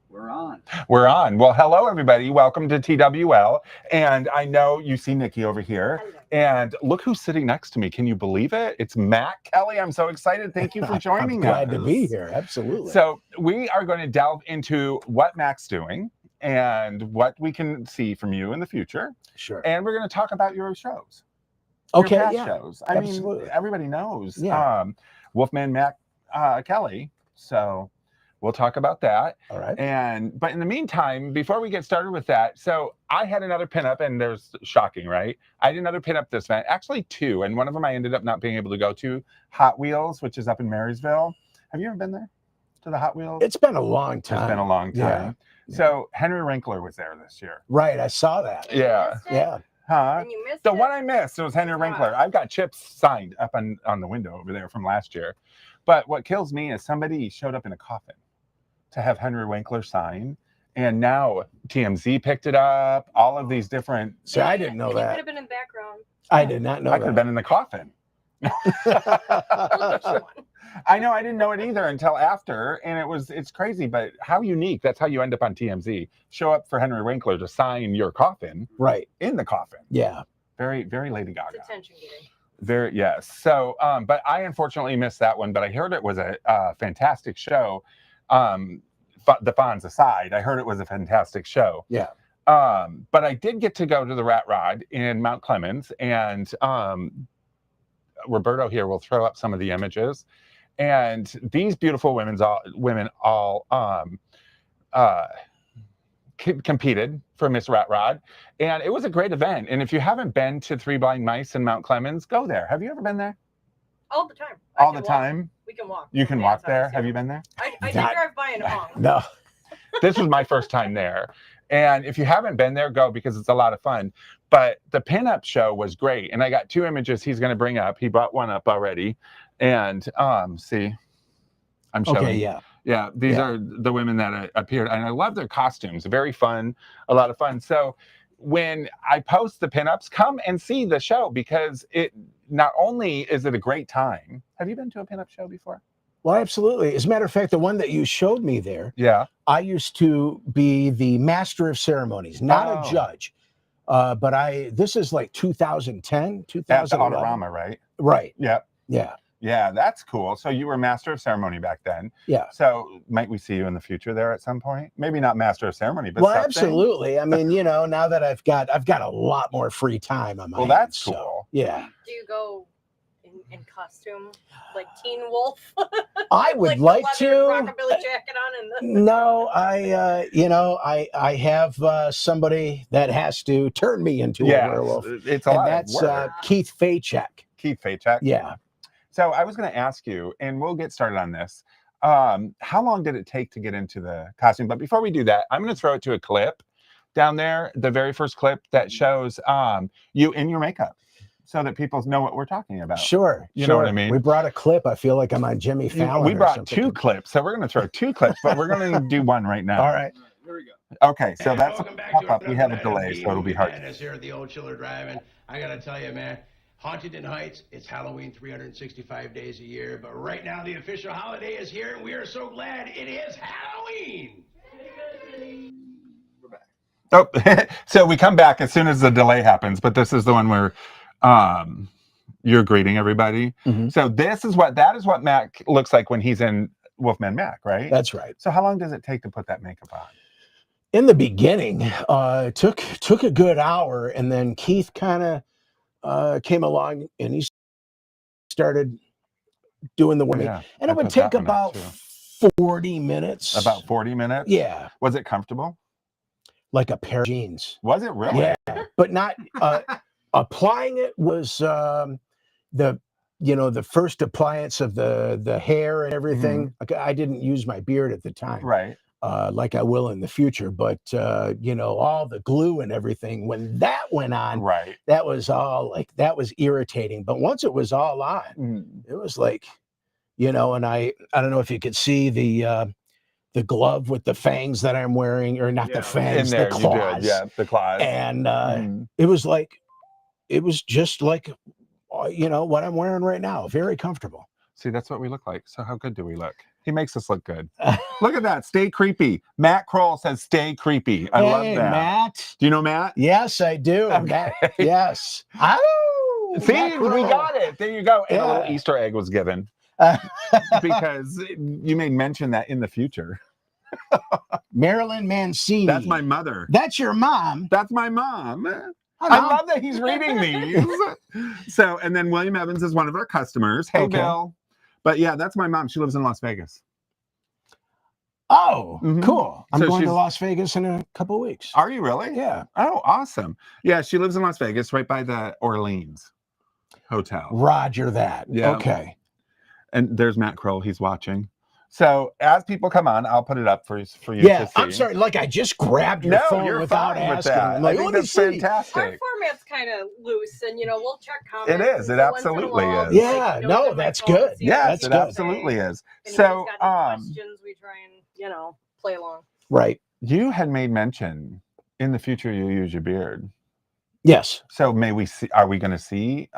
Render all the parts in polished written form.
We're on. We're on. Well, hello, everybody. Welcome to TWL. And I know you see Nikki over here. Hello. And look who's sitting next to me. Can you believe it? It's Mac Kelly. I'm so excited. Thank you for joining I'm glad us. to be here. Absolutely. So we are going to delve into what Mac's doing and what we can see from you in the future. Sure. And we're going to talk about your shows. Okay, Your past yeah. shows. I Absolutely. mean, everybody knows Yeah. Wolfman Mac Kelly. So we'll talk about that. All right. But in the meantime, before we get started with that, so I had another pinup, and there's shocking, right? I did another pinup this event, actually two, and one of them I ended up not being able to go to, Hot Wheels, which is up in Marysville. Have you ever been there to the Hot Wheels? It's been a long time. It's been a long time. Yeah. So Henry Winkler was there this year. Right. I saw that. Yeah. Yeah. Huh? And you missed The it? one I missed was Henry Winkler. I've got chips signed up on the window over there from last year. But what kills me is somebody showed up in a coffin to have Henry Winkler sign. And now TMZ picked it up, all of these different... So I didn't know You could that. have been in background. I did not know I could have that. been in the coffin. We'll get you one. I know, I didn't know it either until after, and it's crazy, but how unique. That's how you end up on TMZ. Show up for Henry Winkler to sign your coffin Right. in the coffin. Yeah. Very, very Lady Gaga. It's attention getting. Very, yes. So, but I unfortunately missed that one, but I heard it was a fantastic show. The Fonz aside, I heard it was a fantastic show. Yeah. But I did get to go to the Rat Rod in Mount Clemens, and Roberto here will throw up some of the images. And these beautiful women all competed for Miss Rat Rod, and it was a great event. And if you haven't been to Three Blind Mice in Mount Clemens, go there. Have you ever been there? All the time. All the time? We can walk. You can walk there. Have you been there? I did That- drive by and honk. No. This was my first time there. And if you haven't been there, go, because it's a lot of fun. But the pinup show was great. And I got two images he's going to bring up. He brought one up already. And see, I'm showing. Okay. Yeah. Yeah, these Yeah. are the women that appeared. And I love their costumes. Very fun. A lot of fun. So when I post the pinups, come and see the show, because it not only is it a great time. Have you been to a pinup show before? Well, absolutely. As a matter of fact, the one that you showed me there, Yeah. I used to be the master of ceremonies, not Oh. a judge. But this is like 2010, At the 2011. Autorama, right? Right. Yeah. Yeah. Yeah, that's cool. So you were master of ceremony back then. Yeah. So might we see you in the future there at some point? Maybe not master of ceremony, but Well, something? absolutely. I mean, now that I've got a lot more free time on my Well, hands, that's so, cool. yeah. Do you go in costume like Teen Wolf? I would like like the leather to. rockabilly jacket on and the No, I have somebody that has to turn me into a werewolf, it's a and lot that's of work. Keith Faycheck. Keith Faycheck. Yeah. So I was going to ask you, and we'll get started on this. How long did it take to get into the costume? But before we do that, I'm going to throw it to a clip down there, the very first clip that shows you in your makeup, so that people know what we're talking about. Sure. You know what I mean? We brought a clip. I feel like I'm on Jimmy Fallon. We or brought something. two clips, so we're going to throw two clips, but we're going to do one right now. All right. Here we go. Okay, so And that's a welcome back to pop-up. We have a another delay, night of so it'll be hard. Madness here at the Old Chiller Drive, and I gotta tell you, man, Haunted Heights, it's Halloween 365 days a year, but right now the official holiday is here, and we are so glad it is Halloween. We're back. Oh, so we come back as soon as the delay happens, but this is the one where you're greeting everybody. Mhm. So that is what Mac looks like when he's in Wolfman Mac, right? That's right. So how long does it take to put that makeup on? In the beginning, it took a good hour, and then Keith kind of came along and he started doing the work. Yeah, And I it would put that take one up, about too. 40 minutes. About 40 minutes? Yeah, Was it comfortable? like a pair of jeans. Was it really? Yeah, but not applying it was the first appliance of the hair and everything. Like, I didn't use my beard at the time, Right. like I will in the future. But all the glue and everything, when that went on, Right. that was that was irritating. But once it was all on, Mm. it was like, and I don't know if you could see the glove with the fangs that I'm wearing, or not Yeah. the fangs, In there, the you claws. did. Yeah, the claws. And Mm. it was just like, what I'm wearing right now. Very comfortable. See, that's what we look like. So how good do we look? He makes us look good. Look at that. Stay creepy. Matt Kroll says stay creepy. I love Hey, that. Matt. Do you know Matt? Yes, I do. Okay. Matt, yes. Oh, See, Matt we Kroll. got it. There you go. And a little Yeah. Easter egg was given because you may mention that in the future. Marilyn Mancini. That's my mother. That's your mom. That's my mom. Hi, I Mom. love that he's reading these. So, and then William Evans is one of our customers. Hey, Okay. Bill. But yeah, that's my mom. She lives in Las Vegas. Oh, Mhm. cool. I'm So going to she's- Las Vegas in a couple of weeks. Are you really? Yeah. Oh, awesome. Yeah, she lives in Las Vegas, right by the Orleans Hotel. Roger that. Yeah. Okay. And there's Matt Kroll. He's watching. So as people come on, I'll put it up for you Yeah, to see. I'm sorry. Like I just grabbed your No, phone you're without fine with asking. that. I'm like, I think let me that's see. Our fantastic. format's kind of loose, and we'll check comments. It is. and It so once in a absolutely while, is. Yeah, like, no, on my that's phone good. to see Yes, what it people say. absolutely is. If So, anybody's got any questions, we try and play along. Right. you had made mention in the future you'll use your beard. Yes. So may we see? Are we going to see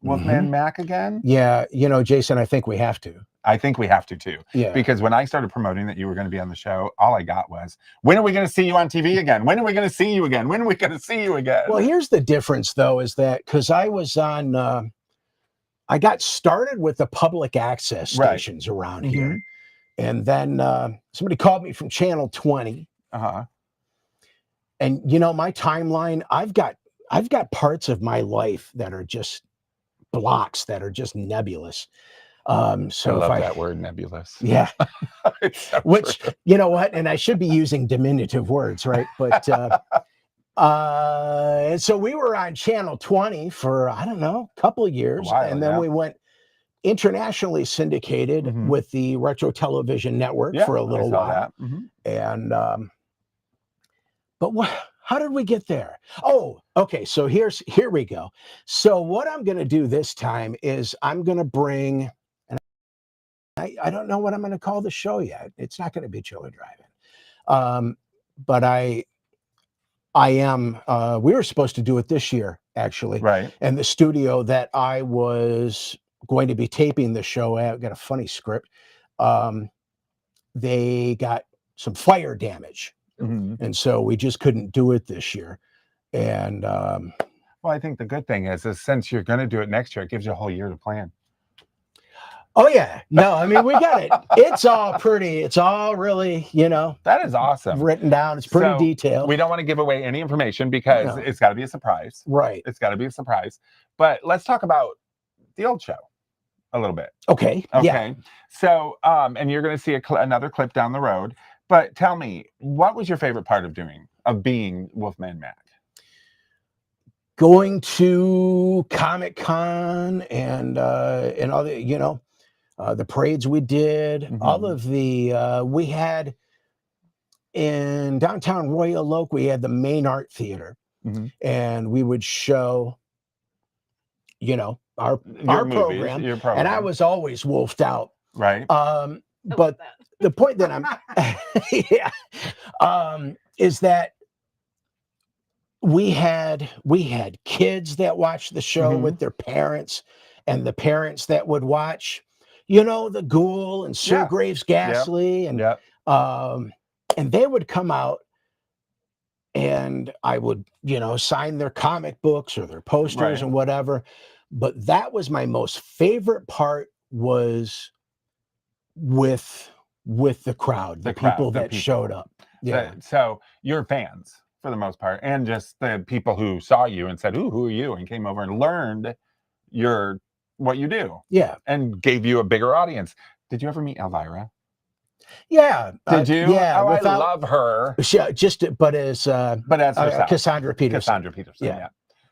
Wolfman Mac again? Yeah. Jason, I think we have to. I think we have to too. Yeah. Because when I started promoting that you were going to be on the show, all I got was, when are we going to see you on TV again? When are we going to see you again? When are we going to see you again? Well, here's the difference, though, is that because I was on, I got started with the public access Right. stations around here. And then somebody called me from Channel 20. Uh-huh. And, my timeline, I've got parts of my life that are just blocks that are just nebulous. So I if love that word, nebulous. Yeah. It's so Which, true. you know what? And I should be using diminutive words, right? But and so we were on Channel 20 for, I don't know, a couple of years. while, and then yeah. we went internationally syndicated Mhm. with the Retro Television Network Yeah, for a little I saw while. that. Mhm. And but how did we get there? Oh, okay. So here we go. So what I'm going to do this time is I'm going to bring, and I don't know what I'm going to call the show yet. It's not going to be Chiller Drive-In. But I am, we were supposed to do it this year, actually. Right. And the studio that I was going to be taping the show at, got a funny script. They got some fire damage. Mhm. And so we just couldn't do it this year. And Well, I think the good thing is since you're going to do it next year, it gives you a whole year to plan. oh yeah, no, I mean, we got it. It's all pretty. It's all really, That is awesome. written down. It's pretty So, detailed. We don't want to give away any information because No. it's got to be a surprise. Right. It's got to be a surprise. But let's talk about the old show a little bit. Okay. Okay. Yeah. So, and you're going to see another clip down the road. But tell me, what was your favorite part of being Wolfman Mac? Going to Comic-Con and all the, the parades we did, all Mhm. of the, we had in downtown Royal Oak, we had the Main Art Theater, Mhm. and we would show, our Your movies, program, your program. and I was always wolfed out. right. I love But that. the point that I'm, yeah, is that we had kids that watched the show Mhm. with their parents, and the parents that would watch, the Ghoul and Sir Yeah. Graves Ghastly, and Yep. and they would come out, and I would, sign their comic books or their posters Right. and whatever. But that was my most favorite part, was with the crowd, the people that showed up. Yeah. So you're fans for the most part, and just the people who saw you and said, "Ooh, who are you?" and came over and learned what you do, Yeah. and gave you a bigger audience. Did you ever meet Elvira? Yeah. Did you? Yeah. Oh, I love her. But as But as herself, Cassandra Peterson. Cassandra Peterson. Yeah. Yeah.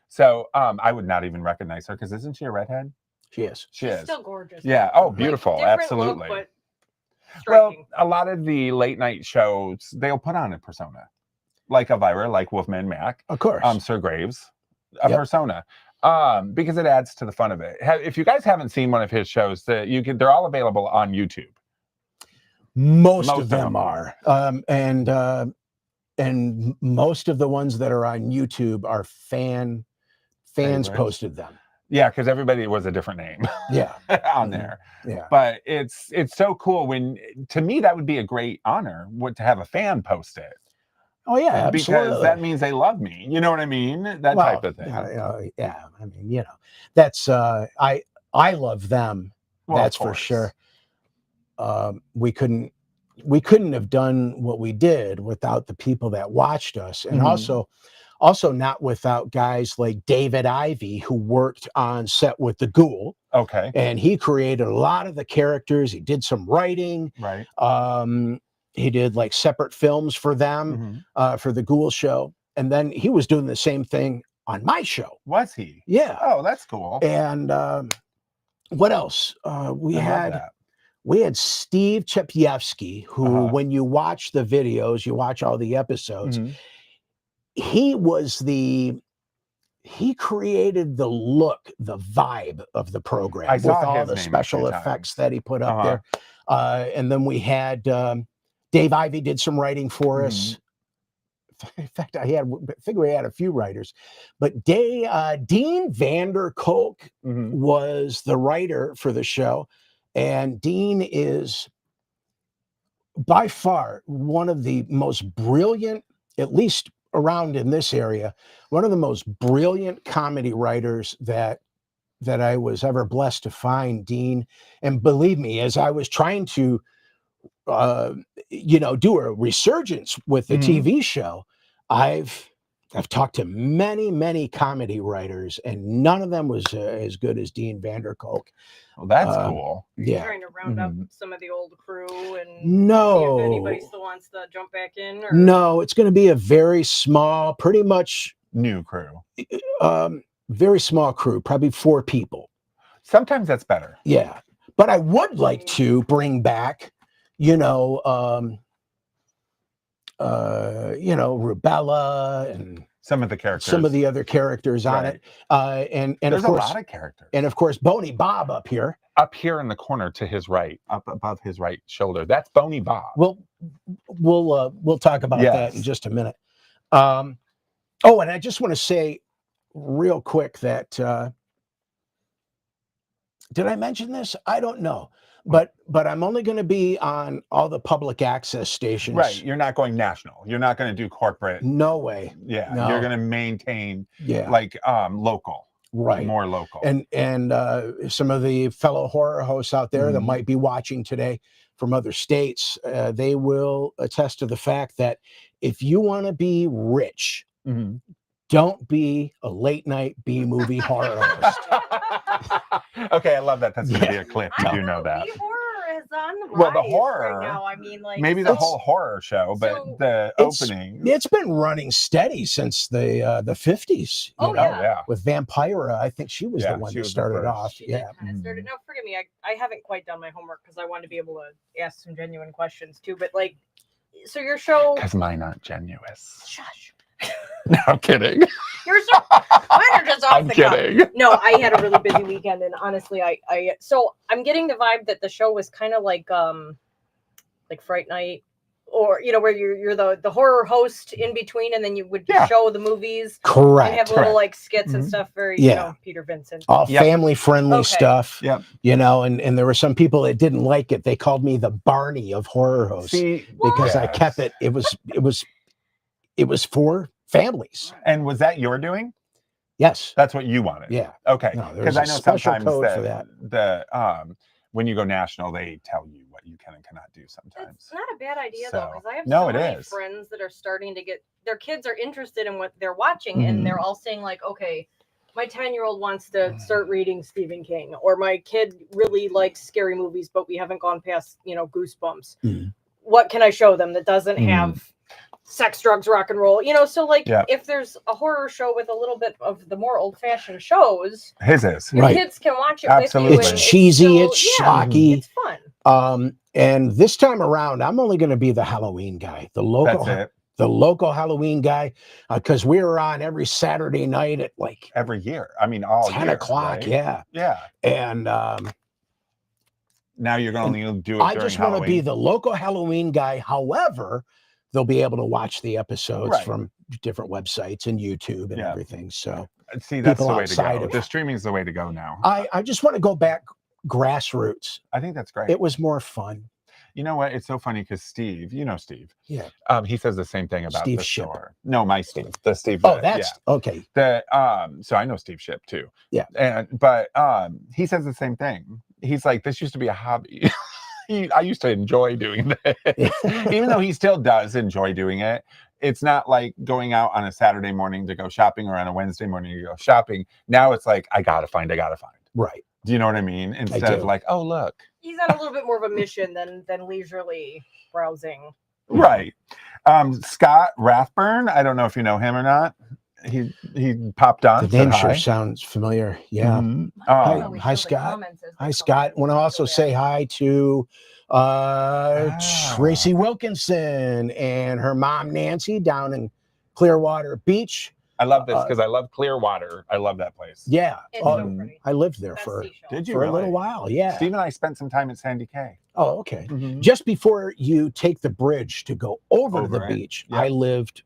So I would not even recognize her because isn't she a redhead? She is. She She's is. still gorgeous. Yeah. Oh, Like, beautiful. different Absolutely. Look, but Well, striking. a lot of the late night shows, they'll put on a persona, like Elvira, like Wolfman Mac, Of course. Sir Graves, a Yep. persona, because it adds to the fun of it. If you guys haven't seen one of his shows, they're all available on YouTube. Most most of of them them. are. And most of the ones that are on YouTube are fans Favorites. posted them. Yeah, because everybody was a different name Yeah. on Mhm. there. Yeah. But it's so cool when, to me, that would be a great honor, to have a fan post it, Oh yeah, because absolutely. that means they love me. You know what I mean? That Well, type of thing. yeah. I mean, that's I love them. Well, of That's for course. sure. We couldn't have done what we did without the people that watched us, and Mhm. also not without guys like David Ivey, who worked on set with the Ghoul, Okay. and he created a lot of the characters. He did some writing. Right. He did like separate films for them, Mhm. for the Ghoul show, and then he was doing the same thing on my show. Was he? Yeah. Oh, that's cool. And what else? We I love had that. Steve Chepievsky, who, Uh-huh. when you watch the videos, you watch all the episodes, Mhm. he created the look, the vibe of the program I with saw all his the name a special few effects times. that he put up Uh-huh. there. And then we had Dave Ivey did some writing for Mhm. us. In fact, I figure we had a few writers, but Dean Vanderkolk Mhm. was the writer for the show, and Dean is by far one of the most brilliant, at least around in this area, one of the most brilliant comedy writers that I was ever blessed to find, Dean. And believe me, as I was trying to do a resurgence with the Mhm. TV show, I've talked to many comedy writers, and none of them was as good as Dean Vanderkolk. Well, that's Um, cool. Are you Yeah. trying to round up Mhm. some of the old crew and see if anybody No, still wants to jump back in? Or no, it's going to be a very small, pretty much New crew. very small crew, probably 4 people. Sometimes that's better. Yeah, but I would like to bring back, Rubella and Some of the characters. some of the other characters on Right. it, and There's of course, a lot of characters. and of course, Bony Bob up here. Up here in the corner to his right, up above his right shoulder, that's Bony Bob. We'll talk about that in Yes. just a minute. Oh, and I just want to say real quick that did I mention this? I don't know, but I'm only going to be on all the public access stations. Right. You're not going national. You're not going to do corporate. No way. Yeah. No. You're going to maintain Yeah. like local. Right. More local. And some of the fellow horror hosts out there that Mhm. might be watching today from other states, they will attest to the fact that if you want to be rich, Mhm. don't be a late night B movie horror host. Okay, I love that. That's going to be Yeah. a clip. I You don't do know that. horror is on the rise Well, the horror, right now. I mean, like Maybe the whole horror show, but so the It's- opening. It's been running steady since the 50s. Oh, Oh, yeah. yeah. With Vampira, I think she was Yeah, the one she that was the started first. off. she did Yeah. kind of started. Now, forgive me, I haven't quite done my homework because I want to be able to ask some genuine questions too. But like, so your show, Because mine aren't genuous. shush, No, I'm kidding. your show, mine are just off I'm the cuff. kidding. No, I had a really busy weekend, and honestly, so I'm getting the vibe that the show was kind of like Fright Night, or where you're the horror host in between, and then you would Yeah. show the movies Correct. and have little Correct. like skits and Mhm. stuff. Very Yeah. Peter Vincent. All Yep. family friendly Okay. stuff. Yep. And there were some people that didn't like it. They called me the Barney of horror hosts See, because I yes. kept it. It was for families. And was that your doing? Yes. That's what you wanted. Yeah. Okay. No, there's Because a I know special sometimes code for that. the when you go national, they tell you what you can and cannot do sometimes. It's not a bad idea So, though, because I have no, so it many is. friends that are starting to get their kids are interested in what they're watching, Mhm. and they're all saying like, okay, my 10-year-old wants to start reading Stephen King, or my kid really likes scary movies, but we haven't gone past Goosebumps. Mhm. What can I show them that doesn't Mhm. have sex, drugs, rock and roll? So like, Yeah. if there's a horror show with a little bit of the more old-fashioned shows, His is. your Right. kids can watch it Absolutely. with you. It's and cheesy, still- it's yeah, schlocky. it's fun. And this time around, I'm only going to be the Halloween guy, the local That's it. the local Halloween guy, because we were on every Saturday night at like Every year. I mean, all 10 year, o'clock. right? Yeah. Yeah. And Now you're going to only do it I during just want to be Halloween. the local Halloween guy. However, they'll be able to watch the episodes Right. from different websites and YouTube and Yeah. everything. So See, that's people the way to outside go. of- The streaming is the way to go now. I just want to go back grassroots. I think that's great. It was more fun. You know what? It's so funny because Steve, you know Steve. Yeah. He says the same thing about Steve the Ship. store. No, my Steve. The Steve. Oh, that's okay. So I know Steve Ship too. Yeah. But he says the same thing. He's like, this used to be a hobby. I used to enjoy doing this. Even though he still does enjoy doing it. It's not like going out on a Saturday morning to go shopping or on a Wednesday morning to go shopping. Now it's like, I gotta find. Right. Do you know what I mean? Instead of like, oh, look. He's on a little bit more of a mission than leisurely browsing. Right. Scott Rathburn. I don't know if you know him or not. He popped on. The name said sure hi. sounds familiar. Yeah. Mhm. Hi, Scott. Hi, Scott. Want to also say hi to Tracy Wilkinson and her mom, Nancy, down in Clearwater Beach. I love this because I love Clearwater. I love that place. Yeah. It's so pretty. I lived there Best for seashell. Did you a really? little while. Yeah. Steve and I spent some time at Sandy Cay. Oh, okay. Mhm. Just before you take the bridge to go over to the Over it. beach, Yep. I lived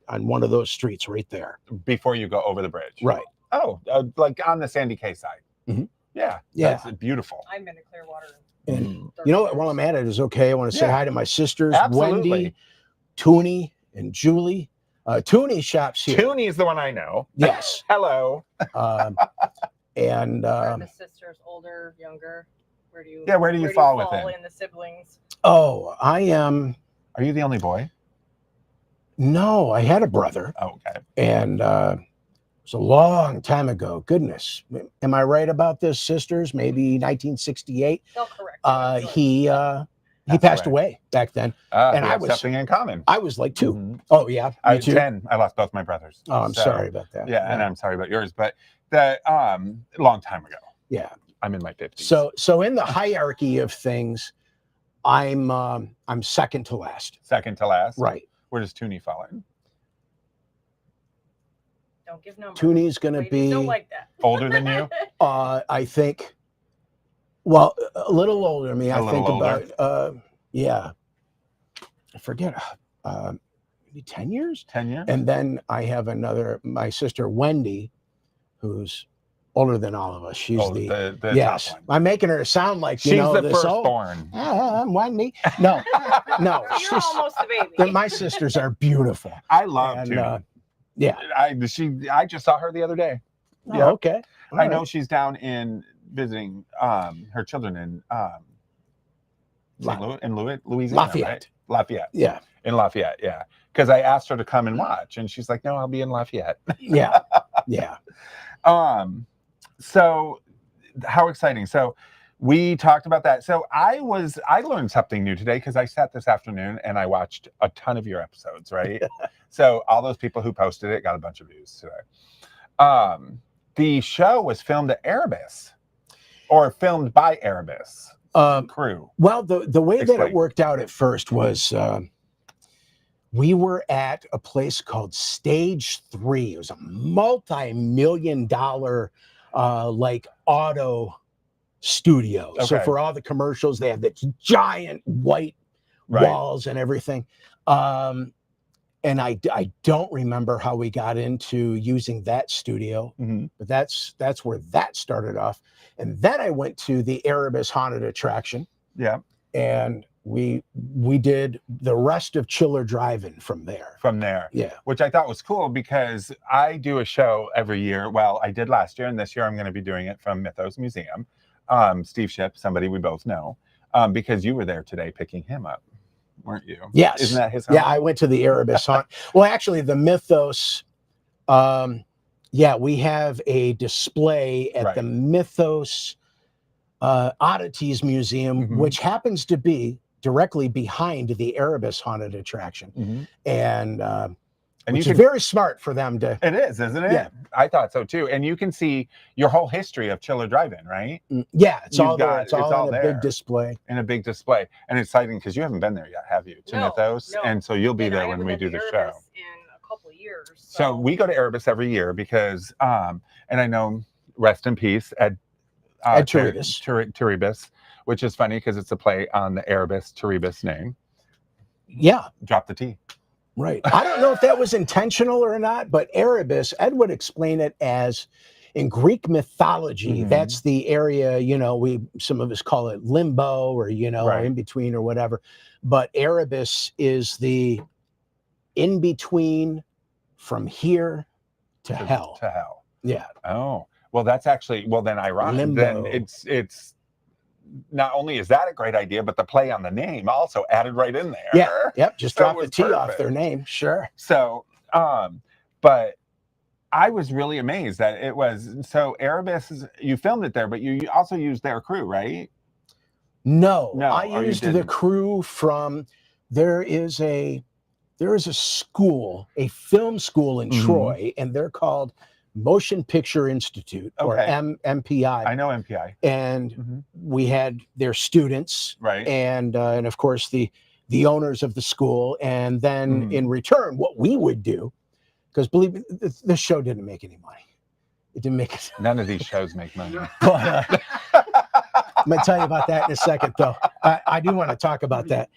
on one of those streets right there. Before you go over the bridge. Right. Oh, like on the Sandy Cay side. Mhm. Yeah. Yeah. That's beautiful. I've been to Clearwater. And you know what? While I'm at it, is okay. I want to say Yeah. hi to my sisters, Absolutely. Wendy, Toonie, and Julie. Toonie shops here. Toonie is the one I know. Yes. Hello. And Are the sisters older, younger? Where do you? Yeah, where do you fall with it? in the siblings? oh, I am. Are you the only boy? No, I had a brother, Oh, okay. and it was a long time ago. Goodness, am I right about this, sisters? Maybe 1968. They'll correct. you, I'm sure. He passed away back then. And We I have was- something in common. I was like 2. Mhm. Oh yeah, I me was too. 10. I lost both my brothers. Oh, I'm So, sorry about that. Yeah, and I'm sorry about yours, but that long time ago. Yeah. I'm in my 50s. So in the hierarchy of things, I'm second to last. Second to last. Right. Where does Toonie fall in? Don't give numbers. Toonie's going to Ladies be, don't like that. Older than you? I think, well, a little older than me. A I little think older. about, yeah, I forget, maybe 10 years. 10 years? And then I have my sister, Wendy, who's older than all of us. She's the yes. top one. I'm making her sound like, She's you know, the this old. firstborn. I'm Wendy. No, no. You're she's- almost a baby. my sisters are beautiful. I love And, Toonie. yeah. I just saw her the other day. Oh, Yeah. okay. All I right. know she's down in visiting her children in Louisiana. Lafayette. Right? Lafayette. Yeah. In Lafayette, yeah. Because I asked her to come and watch, and she's like, "No, I'll be in Lafayette." Yeah. Yeah. So how exciting. So we talked about that. So I learned something new today because I sat this afternoon and I watched a ton of your episodes, right? So all those people who posted it got a bunch of views today. The show was filmed at Erebus, or filmed by Erebus crew. Well, the way that Explain. it worked out at first was we were at a place called Stage 3. It was a multi-million-dollar like auto studio. So Okay. for all the commercials, they had the giant white Right. walls and everything. And I don't remember how we got into using that studio, Mhm. but that's where that started off. And then I went to the Erebus Haunted Attraction, Yeah, and we did the rest of Chiller Drive-In from there. from there. Yeah. Which I thought was cool because I do a show every year. Well, I did last year, and this year I'm going to be doing it from Mythos Museum. Steve Ship, somebody we both know, because you were there today picking him up, weren't you? Yes. Isn't that his home? Yeah, I went to the Erebus Haunt. Well, actually, the Mythos, we have a display at Right. the Mythos Oddities Museum, Mhm. which happens to be directly behind the Erebus Haunted Attraction. Mhm. And And which you is can, very smart for them to. it is, isn't it? Yeah. I thought so too. And you can see your whole history of Chiller Drive-In, right? Yeah, it's You've all there. got- It's all in a there. big display. In a big display. And it's exciting because you haven't been there yet, have you? To No, Mythos? no. And so you'll be And there I when haven't we been do to the show. Erebus in a couple of years. So we go to Erebus every year because, and I know, rest in peace, Ed Terebus. Terebus, which is funny because it's a play on the Erebus Terebus name. Yeah. Drop the T. Right. I don't know if that was intentional or not, but Erebus, Ed would explain it as in Greek mythology, that's the area, you know, some of us call it limbo or, you know, Right. in between or whatever. But Erebus is the in between from here to hell. To hell. Yeah. Oh, well, that's actually, well, then ironic. Limbo. Then it's not only is that a great idea, but the play on the name also added right in there. Yeah. Yep. Just So it drop the was T off perfect. their name. Sure. So, but I was really amazed that it was, so Erebus, you filmed it there, but you also used their crew, right? No, No, I or you used the didn't. crew from, there is a school, a film school in Troy, and they're called Motion Picture Institute, or Okay. MPI. I know MPI. And we had their students, Right. and of course the owners of the school, and then in return, what we would do, because believe me, the show didn't make any money. It didn't make it. None of these shows make money. But I'm going to tell you about that in a second, though. I do want to talk about that.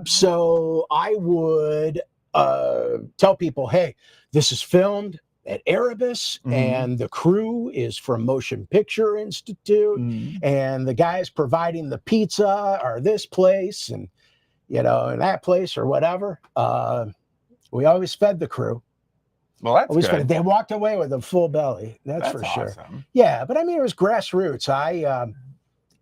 So I would tell people, hey, this is filmed at Erebus, and the crew is from Motion Picture Institute, and the guys providing the pizza are this place, and, you know, and that place or whatever. We always fed the crew. Well, that's Always good. fed. They walked away with a full belly. That's for sure. Awesome. Yeah, but I mean, it was grassroots.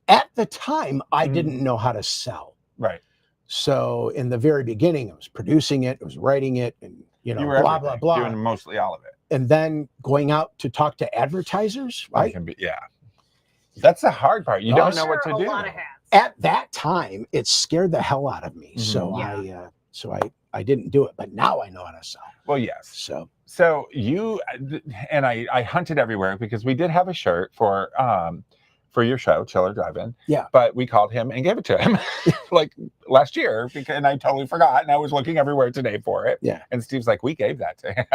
At the time, I didn't know how to sell. Right. So in the very beginning, I was producing it, I was writing it, and, you know, You were blah, blah, everything, blah. doing mostly all of it. And then going out to talk to advertisers, right? Yeah. That's the hard part. You don't know what to A do. lot of hats. At that time, it scared the hell out of me. Mhm. So I didn't do it, but now I know how to sell. Well, yes. So you and I hunted everywhere because we did have a shirt for your show, Chiller Drive-In. Yeah. But we called him and gave it to him like last year, and I totally forgot, and I was looking everywhere today for it. Yeah. And Steve's like, we gave that to him.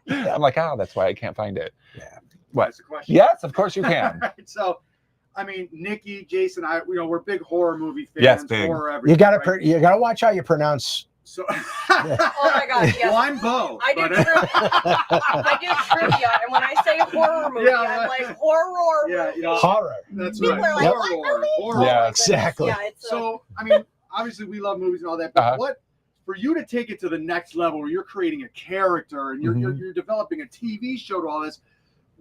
I'm like, oh, that's why I can't find it. Yeah. What? That's a question. Yes, of course you can. Right, so, I mean, Nikki, Jason, we're big horror movie fans. Yes, big. Horror everything, you gotta right? you gotta watch how you pronounce. So, Oh my God! Yes. well, I'm Bo. I do but- I do trivia, and when I say horror movie, Yeah, I'm right. like horror Yeah, movie. you know, Horror. That's People right. are like, Horror, what movie? horror. Yeah, Oh my goodness. exactly. Yeah, it's So, I mean, obviously we love movies and all that, but Uh-huh. what for you to take it to the next level where you're creating a character and you're developing a TV show to all this,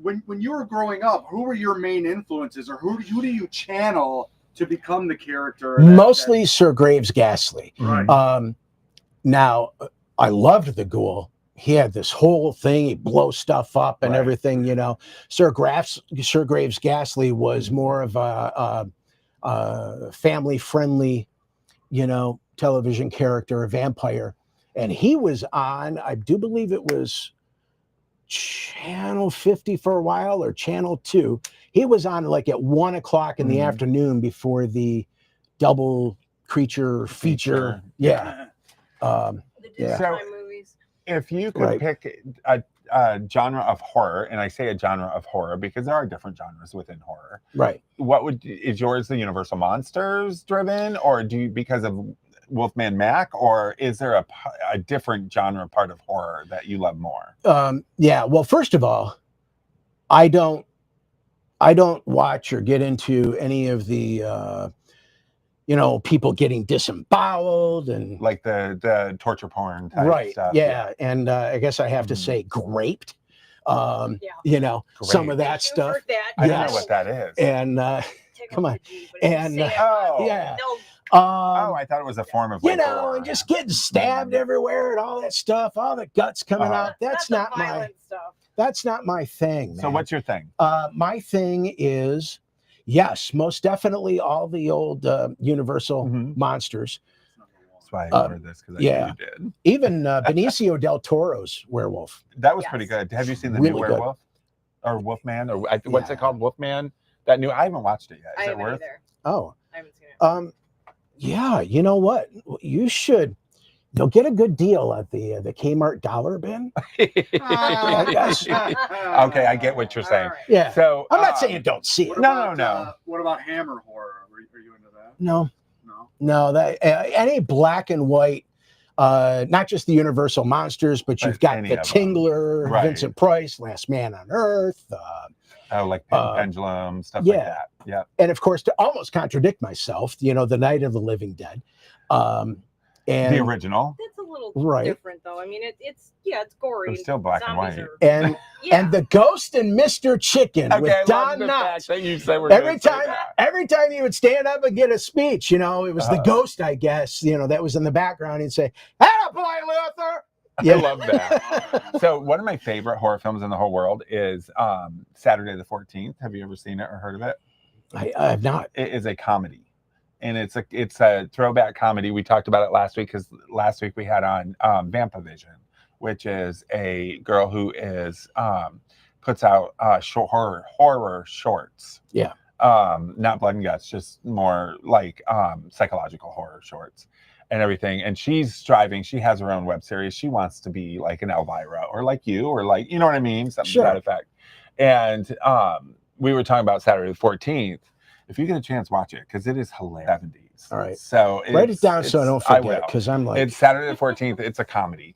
when you were growing up, who were your main influences, or who do you channel to become the character? Mostly Sir Graves Ghastly. Right. Now, I loved the Ghoul. He had this whole thing. He'd blow stuff up and Right. everything, you know. Sir Graves Ghastly was more of a family-friendly, you know, television character, a vampire. And he was on, I do believe it was Channel 50 for a while, or Channel 2. He was on like at 1 o'clock in the afternoon before the double creature feature. Yeah. the Disney So- movies. If you could Right. pick a genre of horror, and I say a genre of horror because there are different genres within horror, Right. is yours the Universal Monsters driven, or do you, because of Wolfman Mac, or is there a different genre part of horror that you love more? Yeah. Well, first of all, I don't watch or get into any of the you know, people getting disemboweled and Like the torture porn type right. stuff? Yeah. And I guess I have to say graped. You know, some of that Thank you stuff. for that. I don't Yes. know what that is. And Take come off on. the G, but if you And, say it, oh. yeah. no, Oh, I thought it was a form of you like know, gore. and just getting stabbed everywhere and all that stuff, all the guts coming Uh-huh. out. That's the not violent stuff. that's not my thing, man. So what's your thing? My thing is, yes, most definitely all the old Universal Mhm. monsters. That's why I ordered this, because I yeah. knew you did. Even Benicio del Toro's werewolf. That was Yes. pretty good. Have you seen the Really new good. Werewolf or Wolfman, or what's Yeah. it called? Wolfman. That new. I haven't watched it yet. I Is it haven't worth? either. Oh, I haven't seen it. yeah. You know what? You should. You'll get a good deal at the Kmart dollar bin. Yes. Okay, I get what you're saying. All right. Yeah. So I'm not saying don't see it. What No, about, no. what about Hammer horror? Are you into that? No. No. No, that any black and white, not just the Universal Monsters, but you've got any the of them. Tingler, Right. Vincent Price, Last Man on Earth. Oh, like Pendulum, stuff yeah. like that. Yeah. And of course, to almost contradict myself, the Night of the Living Dead. And The original. That's a little Right. different, though. I mean, it's gory. It's still black and Zombies white. are- and yeah. and the Ghost and Mr. Chicken with I love Don the Knotts. fact that you said we're Every gonna say time, that. every time you would stand up and get a speech, it was the Ghost, I guess, that was in the background. He'd say, "Atta boy, Luther." I love that. So one of my favorite horror films in the whole world is Saturday the 14th. Have you ever seen it or heard of it? I have not. It is a comedy, and it's a throwback comedy. We talked about it last week because last week we had on Vampavision, which is a girl who is puts out horror shorts. Yeah. Not blood and guts, just more like psychological horror shorts and everything. And she's striving. She has her own web series. She wants to be like an Elvira or like you or like, you know what I mean? Something Sure. to that effect. And we were talking about Saturday the 14th. If you get a chance, watch it because it is hilarious. 70s. All right. So Write it down so I don't forget, will. because I'm like, It's Saturday the 14th. It's a comedy,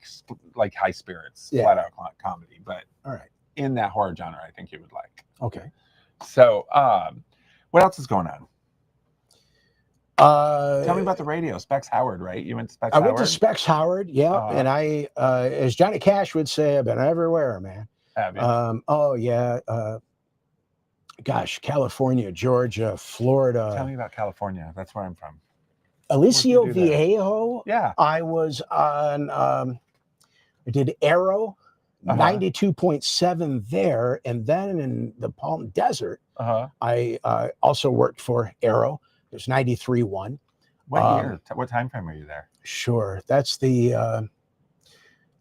like high spirits, Yeah. flat out comedy. But all right. in that horror genre, I think you would like. Okay. So what else is going on? Tell me about the radio. Specs Howard, right? You went to Specs I Howard? went to Specs Howard, yeah. And I, as Johnny Cash would say, I've been everywhere, man. Have you? Oh, yeah. Gosh, California, Georgia, Florida. Tell me about California. That's where I'm from. Alicio What'd you do there? Viejo. Yeah. I was on, I did Arrow, 92.7 there. And then in the Palm Desert, I also worked for Arrow. There's 93.1. What year? What time frame were you there? Sure. That's the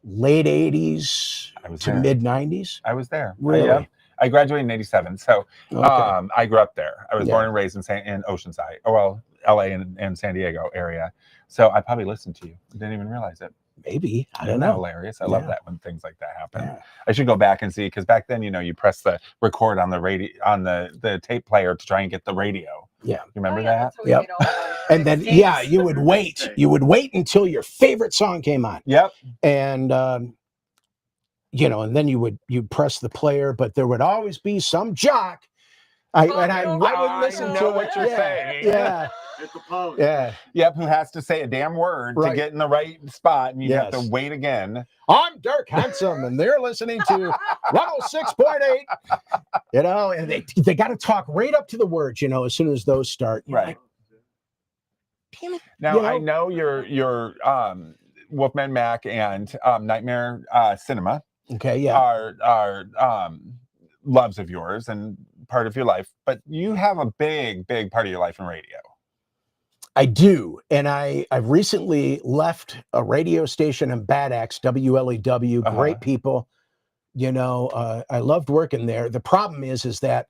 late 80s to there. mid 90s. I was there. Really? I graduated in 87. So Okay. I grew up there. I was born and raised in Oceanside. Oh, well, LA and San Diego area. So I probably listened to you. Didn't even realize it. Maybe. I don't Isn't know. that hilarious? I love that when things like that happen. Yeah. I should go back and see because back then, you press the record on the radio on the tape player to try and get the radio. Yeah. You remember yeah, that? that's how we Yep. did all the And then, tapes. yeah, you would wait. You would wait until your favorite song came on. Yep. And, and then you'd press the player, but there would always be some jock. I would listen to what you're saying. Yeah. Hit the post. Yeah. Yep. Who has to say a damn word to get in the right spot, and you have to wait again. I'm Dirk Handsome, and they're listening to 106.8. And they got to talk right up to the words, as soon as those start. Right. Like, damn it. Now I know your Wolfman Mac and Nightmare Cinema. Okay. Yeah. Are loves of yours and part of your life, but you have a big part of your life in radio. I do. And I've recently left a radio station in Bad Axe, WLEW, great people. I loved working there. The problem is that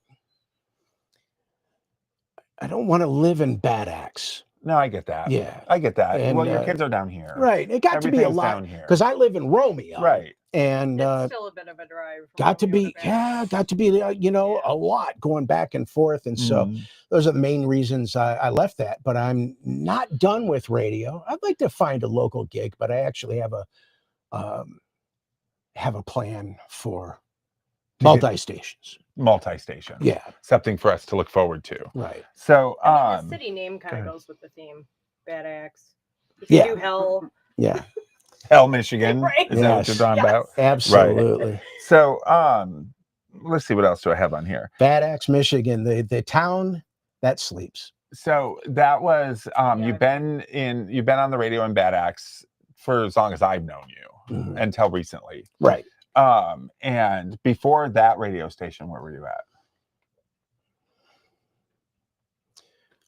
I don't want to live in Bad Axe. No, I get that. Yeah. I get that. And, well, your kids are down here. Right. It got to be a Everything's lot down here. because I live in Romeo. Right. And it's still a bit of a drive. got to be a lot going back and forth. And so those are the main reasons I left that. But I'm not done with radio. I'd like to find a local gig, but I actually have a plan for multi-stations. Multi-station. Yeah. Something for us to look forward to. Right. I So mean, the city name kind of goes with the theme. Bad Axe. Yeah. Do hell. Yeah. Hell, Michigan. Right. Is that what you're talking about? Absolutely. Right. So let's see, what else do I have on here? Bad Axe, Michigan, the town that sleeps. So that was you've been on the radio in Bad Axe for as long as I've known you until recently. Right. And before that radio station, where were you at?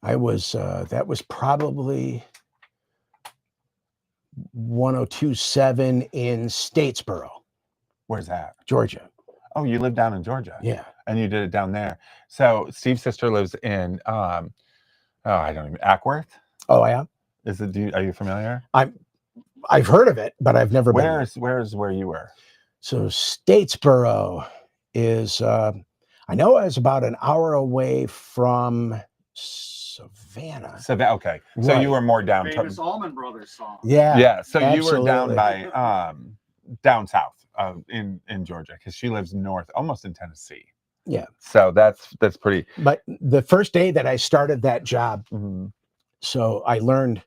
I was that was probably 102.7 in Statesboro. Where's that? Georgia. Oh, you live down in Georgia. Yeah. And you did it down there. So Steve's sister lives in I don't even Ackworth. Oh, yeah. Are you familiar? I've heard of it, but I've never been. Where's where you were? So Statesboro is I know it's about an hour away from Savannah. Okay. So you Right. were more down. Famous Allman Brothers song. Yeah. Yeah. So you were down absolutely. by down south in Georgia, because she lives north, almost in Tennessee. Yeah. So that's pretty. But the first day that I started that job, Mhm. so I learned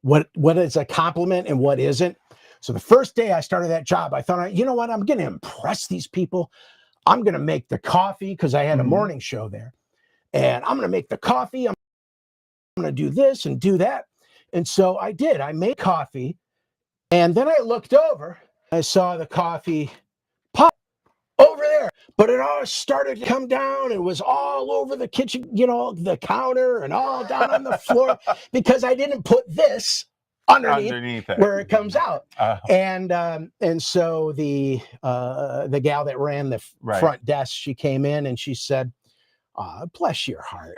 what is a compliment and what isn't. So the first day I started that job, I thought, you know what, I'm going to impress these people. I'm going to make the coffee, because I had a Mhm. morning show there. And I'm going to make the coffee. I'm going to do this and do that. And so I did. I made coffee. And then I looked over. I saw the coffee pot over there. But it all started to come down. It was all over the kitchen, the counter, and all down on the floor, because I didn't put this underneath it, where it comes out. Uh, And so the gal that ran the Right. front desk, she came in and she said, bless your heart.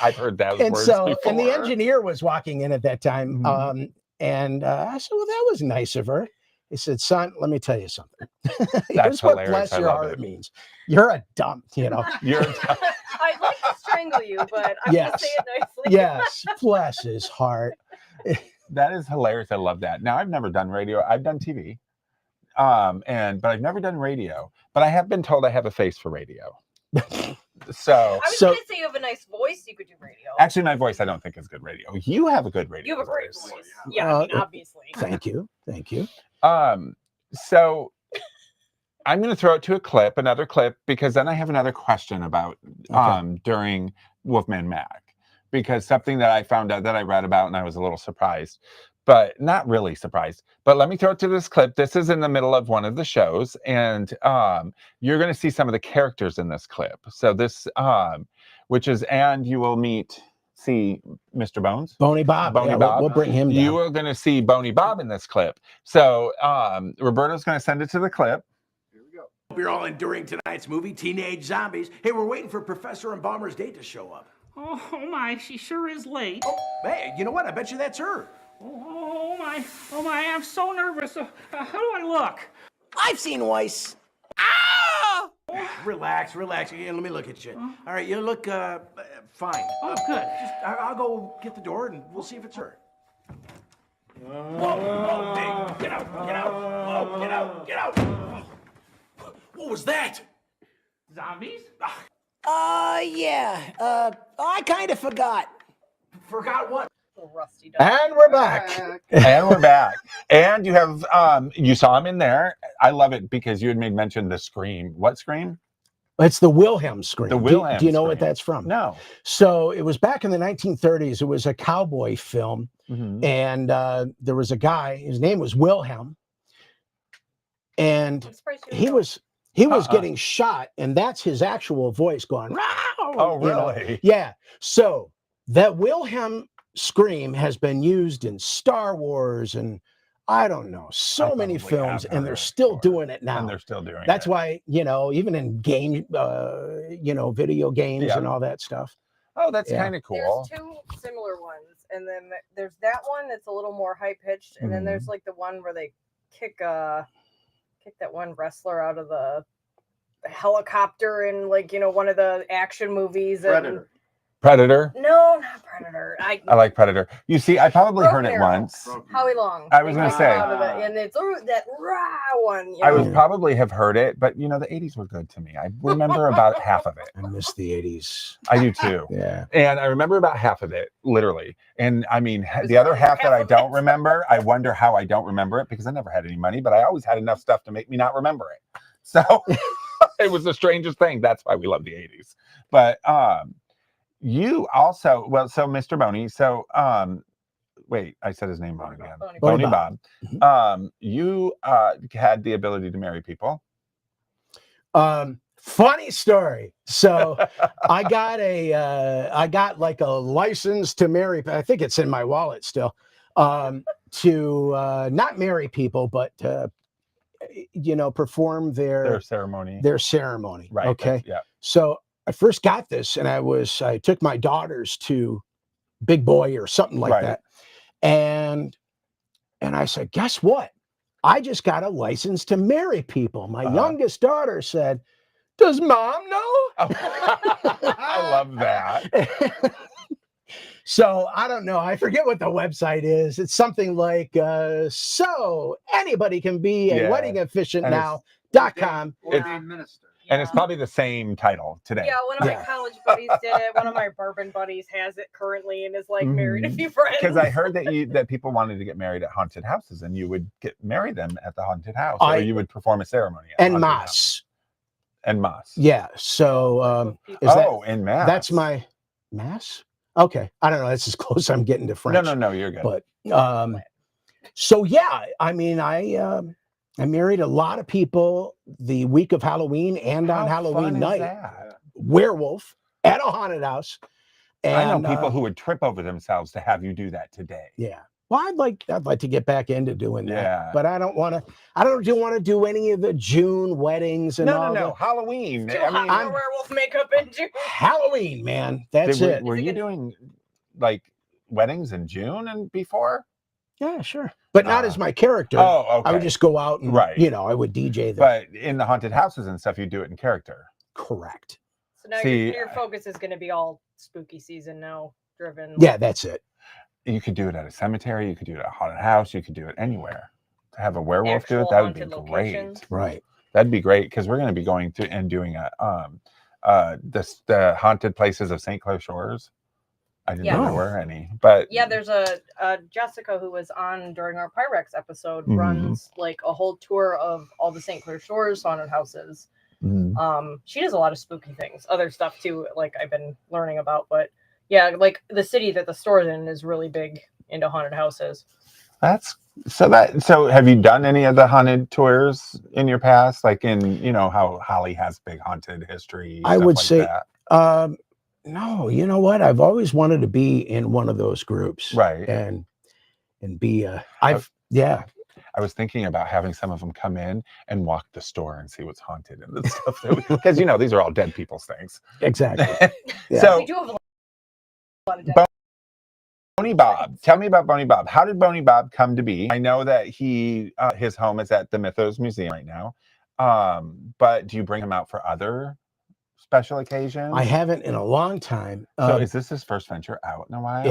I've heard those And words so, before. and the engineer was walking in at that time. Mhm. And I said, well, that was nice of her. He said, son, let me tell you something. That's Here's what hilarious. bless I your love heart it. means. You're a dump, You're I'd like to strangle you, but I'm going to Yes. say it nicely. Yes, bless his heart. That is hilarious. I love that. Now, I've never done radio. I've done TV, but I've never done radio. But I have been told I have a face for radio. So I was going to say you have a nice voice. You could do radio. actually, my voice I don't think is good radio. You have a good radio. You have a great voice. voice. Yeah, I mean, obviously. Thank you. So I'm going to throw it to another clip, because then I have another question about during Wolfman Mac, because something that I found out that I read about and I was a little surprised, but not really surprised. But let me throw it to this clip. This is in the middle of one of the shows, and you're going to see some of the characters in this clip. So this, and you will see Mr. Bones. Bony Bob. Bony Yeah, Bob. We'll bring him down. You are going to see Bony Bob in this clip. So Roberto's going to send it to the clip. Here we go. Hope you're all enduring tonight's movie, Teenage Zombies. Hey, we're waiting for Professor and Bomber's date to show up. Oh my, she sure is late. Oh, hey, you know what? I bet you that's her. Oh my, I'm so nervous. How do I look? I've seen Weiss. Relax. Here, let me look at you. All right, you look fine. Oh, good. I'll go get the door and we'll see if it's her. Whoa, big. Get out. Whoa, get out. What was that? Zombies? Yeah. I kind of forgot. Forgot what? Little rusty dog. And we're back. And we're back. And you have you saw him in there. I love it because you had made mention the scream. What scream? It's the Wilhelm scream. The Wilhelm Do you know what scream. that's from? No. So it was back in the 1930s. It was a cowboy film. Mhm. And there was a guy, his name was Wilhelm. And I'm surprised you he know. was getting shot, and that's his actual voice going, "Row!" Oh, you know? really? Yeah. So that Wilhelm scream has been used in Star Wars and I don't know, so I many probably films, have and heard they're it still before. doing it now. And they're still doing That's it. why, even in game, video games Yeah. and all that stuff. Oh, that's Yeah. kind of cool. There's two similar ones, and then there's that one that's a little more high pitched, and then there's like the one where they kick that one wrestler out of the helicopter in one of the action movies. Predator. No, not Predator. I like Predator. You see, I probably heard it Broken Arrow. once. Howie Long. I was They gonna kick say. him out of it, and it's that rah one. I would probably have heard it, but the 80s were good to me. I remember about half of it. I miss the 80s. I do too. Yeah. And I remember about half of it, literally. And I mean, the other half that I don't remember, I wonder how I don't remember it, because I never had any money, but I always had enough stuff to make me not remember it. So it was the strangest thing. That's why we love the 80s. But you also, so Mr. Boney, so wait, I said his name wrong again. Bony Bob. Bob. You had the ability to marry people. Funny story. So I got like a license to marry. I think it's in my wallet still. To not marry people, but perform Their ceremony. their ceremony. Right. Okay. Yeah. So I first got this, and I took my daughters to Big Boy or something like Right. that, and I said, guess what? I just got a license to marry people. My youngest daughter said, Does mom know? I love that. So I don't know. I forget what the website is. It's something like so anybody can be a Yeah. wedding officiant And now.com. Ordained minister. And it's probably the same title today. Yeah, one of my Yeah. college buddies did it. One of my bourbon buddies has it currently and is like married a few friends. Because I heard that people wanted to get married at haunted houses, and you would marry them at the haunted house, or you would perform a ceremony at En haunted masse. house. En masse. Yeah. So is en masse. that's my mass? Okay. I don't know. That's as close as I'm getting to French. No, you're good. But so yeah, I mean, I married a lot of people the week of Halloween and on Halloween night. That? Werewolf at a haunted house. And I know people who would trip over themselves to have you do that today. Yeah. Well, I'd like to get back into doing that. Yeah. But I don't want to do any of the June weddings and all No. that. Halloween. Still hot for werewolf makeup in June. Halloween, man. That's it. Were you doing like weddings in June and before? Yeah, sure. But not as my character. Oh, okay. I would just go out and, I would DJ them. But in the haunted houses and stuff, you do it in character. Correct. So now your focus is going to be all spooky season now driven. Yeah, that's it. You could do it at a cemetery. You could do it at a haunted house. You could do it anywhere. To have a werewolf do it, that would be great. Right. That'd be great because we're going to be going to and doing the haunted places of St. Clair Shores. I didn't know there were any, but yeah, there's a Jessica who was on during our Pyrex episode runs like a whole tour of all the St. Clair Shores haunted houses. She does a lot of spooky things, other stuff too, like I've been learning about, but yeah, like the city that the store's in is really big into haunted houses. So have you done any of the haunted tours in your past? Like in, how Holly has big haunted history? I would say, that? No, you know what? I've always wanted to be in one of those groups. Right. And be, I was thinking about having some of them come in and walk the store and see what's haunted and the stuff because these are all dead people's things. Exactly. Yeah. So we do have a lot of dead. Bony Bob. Tell me about Bony Bob. How did Bony Bob come to be? I know that his home is at the Mythos Museum right now. But do you bring him out for other special occasions? I haven't in a long time. So is this his first venture out in a while?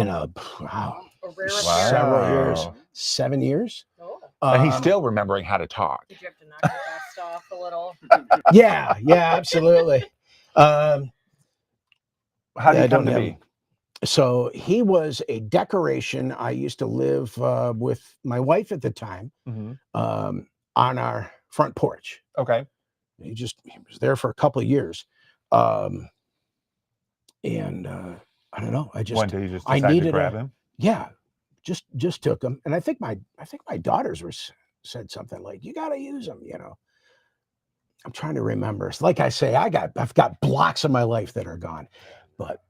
Several years. 7 years. Oh. And he's still remembering how to talk. Did you have to knock your vest off a little? Yeah, absolutely. How did he come to be? So he was a decoration. I used to live with my wife at the time on our front porch. Okay. He was there for a couple of years. And I don't know. One day you just decided to grab him? Yeah. Just took him. And I think my daughters said something like, you got to use them, I'm trying to remember. Like I say, I've got blocks of my life that are gone, but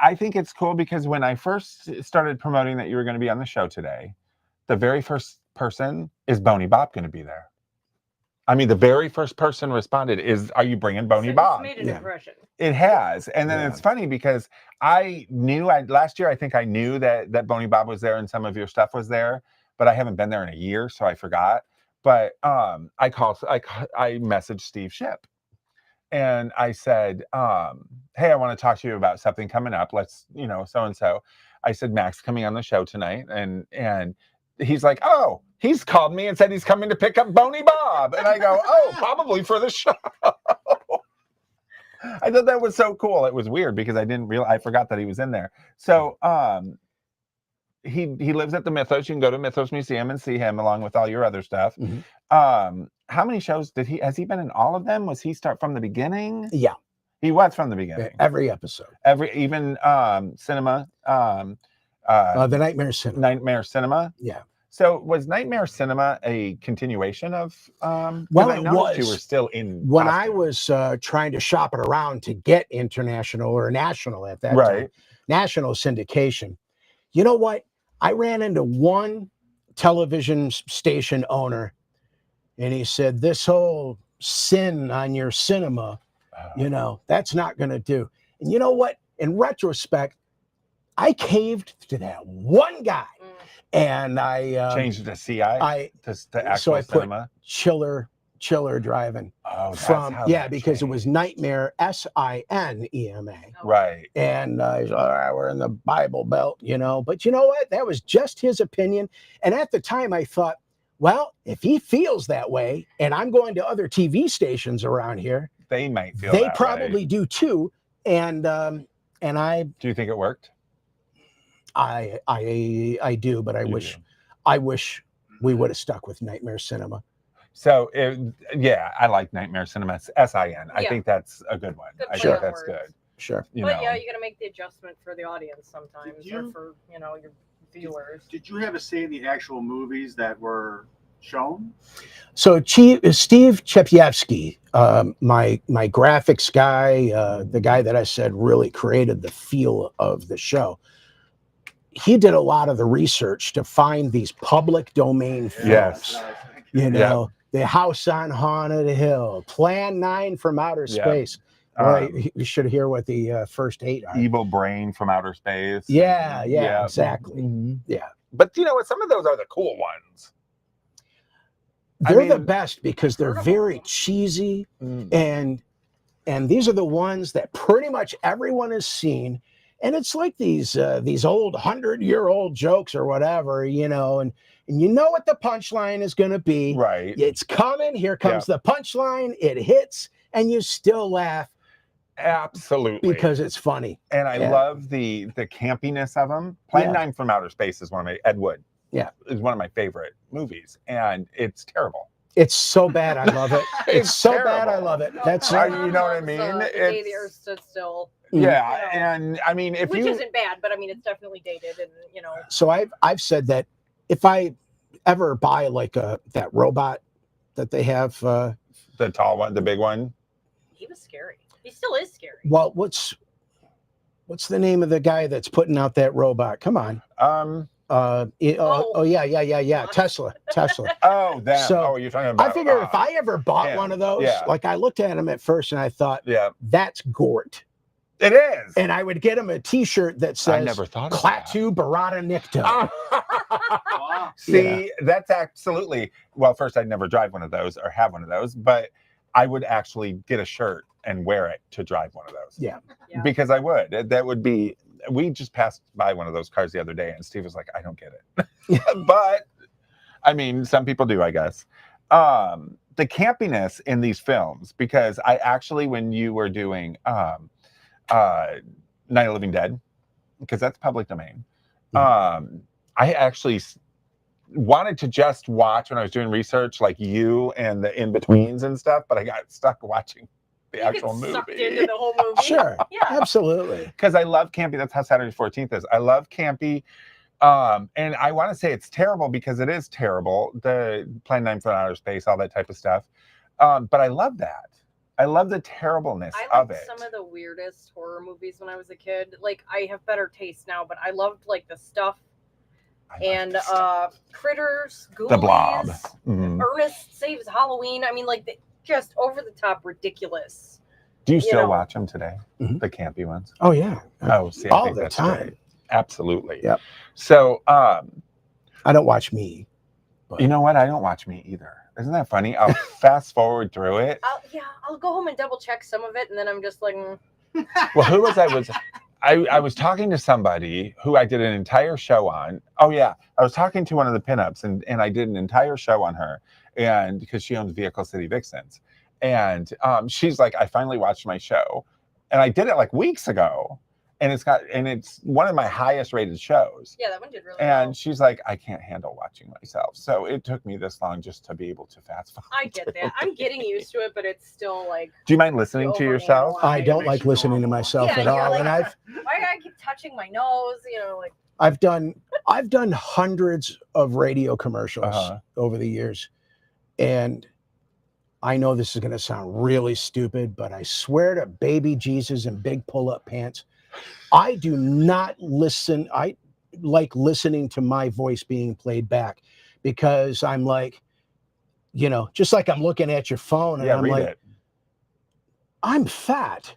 I think it's cool because when I first started promoting that you were going to be on the show today, the very first person is Bony Bob going to be there. I mean, the very first person responded is, "Are you bringing Bony Bob?" It's made an impression. It has, and then it's funny because I knew last year. I think I knew that Bony Bob was there and some of your stuff was there, but I haven't been there in a year, so I forgot. But I messaged Steve Shipp. And I said, hey, I want to talk to you about something coming up. Let's, so-and-so. I said, Mac's coming on the show tonight. And he's like, oh, he's called me and said he's coming to pick up Bony Bob. And I go, oh, probably for the show. I thought that was so cool. It was weird because I forgot that he was in there. So he lives at the Mythos. You can go to Mythos Museum and see him along with all your other stuff. How many shows has he been in all of them? Was he start from the beginning? Yeah. He was from the beginning. Every episode. Even cinema. The Nightmare Cinema. Nightmare Cinema. Yeah. So was Nightmare Cinema a continuation of well, it was. You were still in when costume. I was trying to shop it around to get international or national at that time. National syndication. You know what? I ran into one television station owner and he said, this whole sin on your cinema, that's not going to do. And you know what? In retrospect, I caved to that one guy. And I changed it to CI to actual so I cinema. Put chiller chiller driving. Oh, that's From how yeah, that because it was changed. Nightmare, Sinema. Right. And he's all right, we're in the Bible Belt, you know. But you know what? That was just his opinion. And at the time, I thought, well, if he feels that way, and I'm going to other TV stations around here, They might feel they that probably way. do too. And I Do you think it worked? I do, but I You wish do. we would have stuck with Nightmare Cinema. So, yeah, I like Nightmare Cinema. S-I-N. I Yeah. think that's a good one. Good I play think on that's words. good. Sure. You But know. yeah, you got to make the adjustment for the audience sometimes, or you- for your viewers. Did you have a say in the actual movies that were shown? So Steve Chepievsky, my graphics guy, the guy that I said really created the feel of the show, he did a lot of the research to find these public domain films. Yes. You know, The House on Haunted Hill, Plan 9 from Outer Yeah. Space. Well, you should hear what the first 8 are. Evil Brain from Outer Space. Yeah, Yeah. exactly. Mhm. Yeah. But you know what? Some of those are the cool ones. I They're the mean- best because they're very cheesy, Mm. and these are the ones that pretty much everyone has seen. And it's like these old 100-year-old jokes or whatever, you know, and you know what the punchline is going to be. Right. It's coming. Here comes the punchline. It hits, and you still laugh. Absolutely. Because it's funny. And I love the campiness of them. Plan 9 from Outer Space is one of my Ed Wood. Yeah. Is one of my favorite movies, and it's terrible. It's so bad. I love it. It's so terrible. bad. I love it. That's you know what I mean? The day the It's- Earth stood still. Yeah, and I mean, if Which you isn't bad, but I mean, it's definitely dated, and So I've said that if I ever buy like that robot that they have, the tall one, the big one. He was scary. He still is scary. well, what's the name of the guy that's putting out that robot? Come on. Yeah, Tesla. Oh, that. So, You're talking about. I figure if I ever bought him. one of those, Yeah. like I looked at him at first and I thought, Yeah, that's Gort. it is. And I would get him a T-shirt that says, I never thought of that. Klaatu Barada Nikto. Wow. See, that's absolutely. Well, first, I'd never drive one of those or have one of those, but I would actually get a shirt and wear it to drive one of those. Yeah. Yeah. Because I would. That would be. We just passed by one of those cars the other day, and Steve was like, "I don't get it," but I mean, some people do, I guess. The campiness in these films, because I actually, when you were doing Night of the Living Dead, because that's public domain, I actually wanted to just watch when I was doing research, like you and the in-betweens and stuff, but I got stuck watching the actual movie. Sucked into the whole movie. Sure. Yeah. Absolutely. Because I love campy. That's how Saturday 14th is. I love campy. And I want to say it's terrible because it is terrible. The Plan 9 from Outer Space, all that type of stuff. But I love that. I love the terribleness I of liked it. some of the weirdest horror movies when I was a kid. Like, I have better taste now, but I loved like the Stuff and Critters, Ghoulies, The Blob. Mhm. Ernest Saves Halloween. I mean, like just over the top ridiculous. Do you still know. watch them today? Mhm. The campy ones? Oh yeah. Oh, see, I All think the that's time. great. Absolutely. Yep. So, I don't watch Me. But you know what? I don't watch Me either. Isn't that funny? I'll fast forward through it. I'll go home and double check some of it, and then I'm just like, Well, who was I was talking to somebody who I did an entire show on. Oh yeah, I was talking to one of the pinups, and I did an entire show on her, and because she owns Vehicle City Vixens, and she's like, I finally watched my show, and I did it like weeks ago, and it's one of my highest rated shows. yeah, that one did really And well. she's like, I can't handle watching myself, so it took me this long just to be able to fast forward. I get that. I'm getting used to it, but it's still like, Do you mind listening to yourself? I don't like listening to myself Yeah, at you're all. like- And why I keep touching my nose? Like, I've done hundreds of radio commercials over the years. And I know this is going to sound really stupid, but I swear to baby Jesus and big pull-up pants, I do not listen. I like listening to my voice being played back because I'm like, just like I'm looking at your phone and Yeah, I'm read like, it. I'm fat.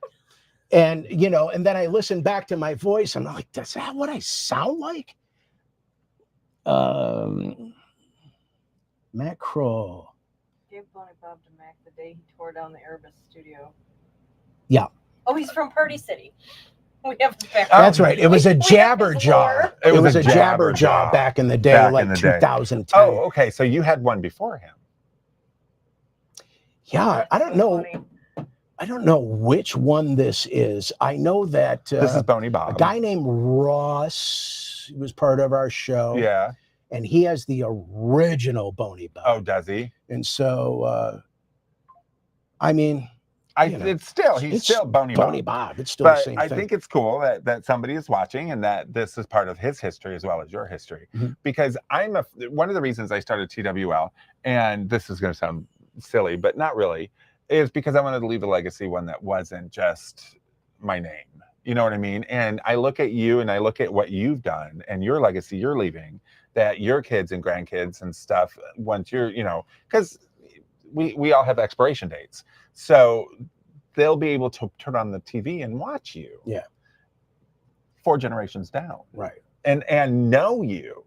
And, and then I listen back to my voice. I'm like, is that what I sound like? Matt Kroll. gave Bony Bob to Mac the day he tore down the Erebus studio. Yeah. Oh, he's from Party City. We have his back. That's right. It was a We have jabber his jaw. lore. It was a jabber jaw back in the day, Back like in the day. 2010. Oh, okay. So you had one before him. Yeah, I don't So know. funny. I don't know which one this is. I know that This is Bony a Bob. guy named Ross was part of our show. Yeah. And he has the original Bony Bob. Oh, does he? And so, I mean, you know, it's still Bony Bob. Bob. It's still the But same I thing. think it's cool that somebody is watching and that this is part of his history as well as your history. Mhm. Because one of the reasons I started TWL, and this is going to sound silly, but not really, is because I wanted to leave a legacy, one that wasn't just my name. You know what I mean? And I look at you and I look at what you've done and your legacy you're leaving, that your kids and grandkids and stuff, once you're, you know, because we all have expiration dates. So they'll be able to turn on the TV and watch you. Yeah. 4 generations down. Right. And know you.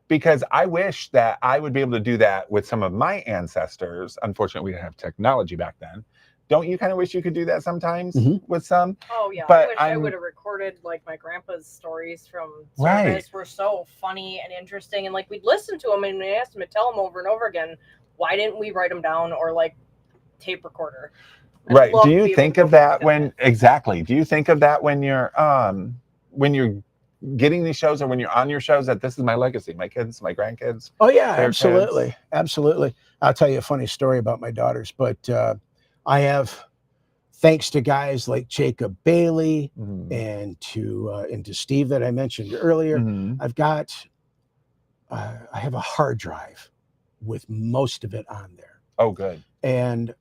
Because I wish that I would be able to do that with some of my ancestors. Unfortunately, we didn't have technology back then. Don't you kind of wish you could do that sometimes with some? Oh yeah, But I wish I would have recorded like my grandpa's stories from Right. service were so funny and interesting, and like we'd listen to them and we asked him to tell them over and over again. Why didn't we write them down or like tape recorder? I'd Right. love Do to be you able think to of go back that to when exactly? Do you think of that when you're getting these shows or when you're on your shows that this is my legacy, my kids, my grandkids? Oh yeah, their absolutely. kids? Absolutely. I'll tell you a funny story about my daughters, but I have, thanks to guys like Jacob Bailey and to Steve that I mentioned earlier, I've got I have a hard drive with most of it on there. Oh, good. And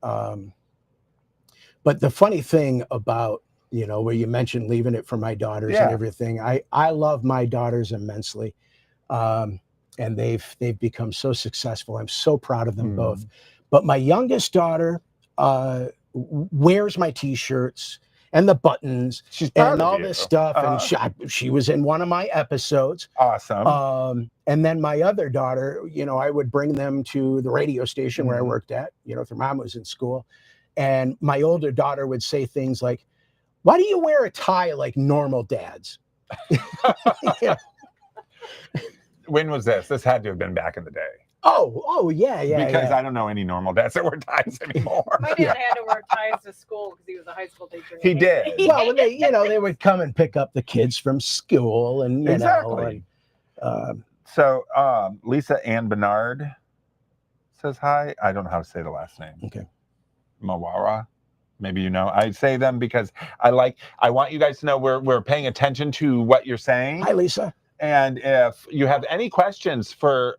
but the funny thing about, you know, where you mentioned leaving it for my daughters and everything, I love my daughters immensely, and they've become so successful. I'm so proud of them both. But my youngest daughter wears my T-shirts and the buttons and all this stuff, and she was in one of my episodes. Awesome. And then my other daughter, you know, I would bring them to the radio station where I worked at, you know, if their mom was in school, and my older daughter would say things like, "Why do you wear a tie like normal dads?" Yeah. When was this? This had to have been back in the day. Oh, yeah. Because I don't know any normal dads that wear ties anymore. My dad had to wear ties to school because he was a high school teacher. He did. Well, when they, you know, they would come and pick up the kids from school, and you Exactly. know, So Lisa Ann Bernard says hi. I don't know how to say the last name. Okay. Mawara. Maybe you know. I say them because I want you guys to know we're paying attention to what you're saying. Hi, Lisa. And if you have any questions for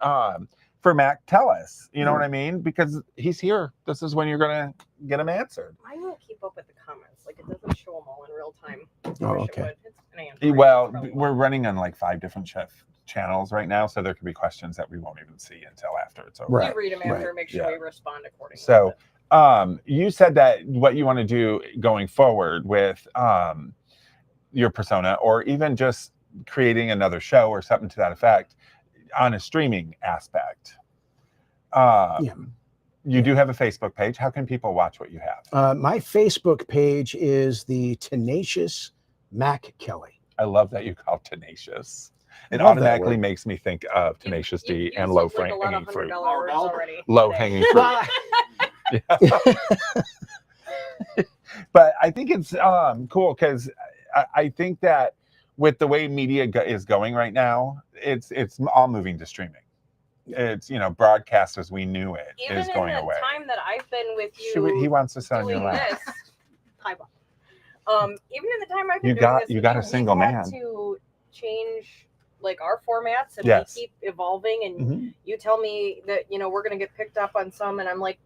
Mac, tell us. You know what I mean? Because he's here. This is when you're gonna get them answered. I won't keep up with the comments. Like it doesn't show them all in real time. Oh, okay. It would. It's an Android, Well, so- we're running on like 5 different channels right now, so there could be questions that we won't even see until after it's over. Right. We read them after, right, make sure yeah. we respond accordingly. So, you said that what you want to do going forward with your persona, or even just creating another show or something to that effect, on a streaming aspect. You do have a Facebook page. How can people watch what you have? My Facebook page is the Tenacious Mac Kelly. I love that you call it Tenacious. It Love that automatically word. makes me think of Tenacious D You've and used, low like, a lot hanging of fruit. $100 words already Low today. hanging fruit. But I think it's cool because I think that with the way media is going right now, it's all moving to streaming. It's, you know, broadcast as we knew it Even is going in the away. time that I've been with you, He wants to sit on your doing lap. this. Hi, Bob. Even in the time I've been You doing got- this, you with got a we've single had man. to change like our formats, and Yes. we keep evolving. And Mhm. you tell me that, you know, we're gonna get picked up on some, and I'm like,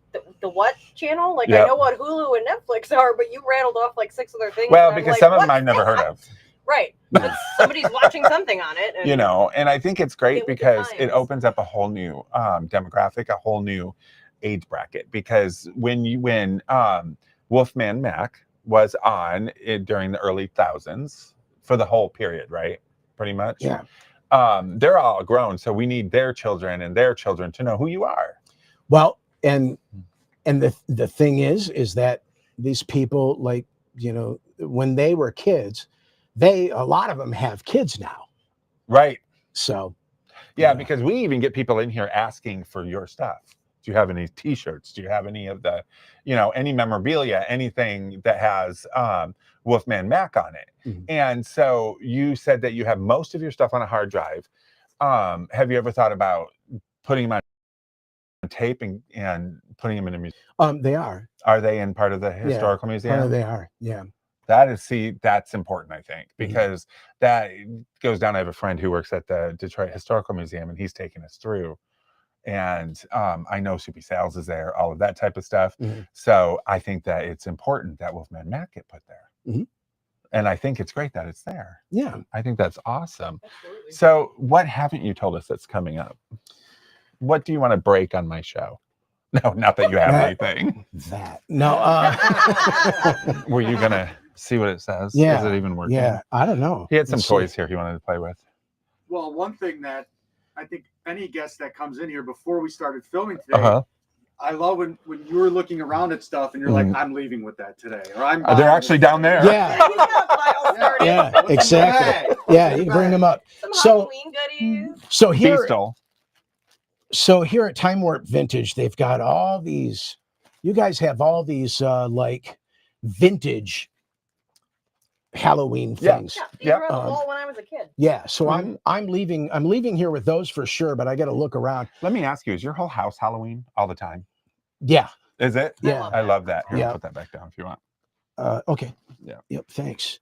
the what channel? Like, Yep. I know what Hulu and Netflix are, but you rattled off like 6 other things. Well, and I'm because like, some of them what's I've never heard that? of. Right, but somebody's watching something on it. And You know, and I think it's great Get with the because it times. opens up a whole new demographic, a whole new age bracket. Because when Wolfman Mac was on during the early thousands for the whole period, right? Pretty much. Yeah. They're all grown, so we need their children and their children to know who you are. Well, and And the thing is that these people, like, when they were kids, a lot of them have kids now. Right. So yeah, because we even get people in here asking for your stuff. Do you have any t-shirts? Do you have any of the, any memorabilia, anything that has Wolfman Mac on it? Mhm. And so you said that you have most of your stuff on a hard drive. Have you ever thought about putting them on tape and putting them in a museum? they are. Are they in part of the historical museum? They are. Yeah. That's important, I think, Mhm. because that goes down. I have a friend who works at the Detroit Historical Museum, and he's taking us through. And I know Soupy Sales is there, all of that type of stuff. Mhm. So I think that it's important that Wolfman Mac get put there. Mhm. And I think it's great that it's there. Yeah. I think that's awesome. Absolutely. So what haven't you told us that's coming up? What do you want to break on my show? No, not that you have anything. No. Were you going to see what it says? Yeah. Is it even working? Yeah. I don't know. He had some Let's toys see. here he wanted to play with. Well, one thing that I think any guest that comes in here before we started filming today, I love when you were looking around at stuff and you're like, I'm leaving with that today, or I'm. They're actually down there. Yeah. Yeah. Exactly. Yeah. You can bring them up. Some So- Halloween goodies. So here, Feastal. so here at Time Warp Vintage, they've got all these. You guys have all these like vintage Halloween Yeah. things. Yeah, these were on the Um, wall when I was a kid. Yeah. So I'm leaving here with those for sure, but I got to look around. Let me ask you, is your whole house Halloween all the time? Yeah. Is it? Yeah. I love that. Here, Yeah. put that back down if you want. Okay. Yeah. Yep. Thanks.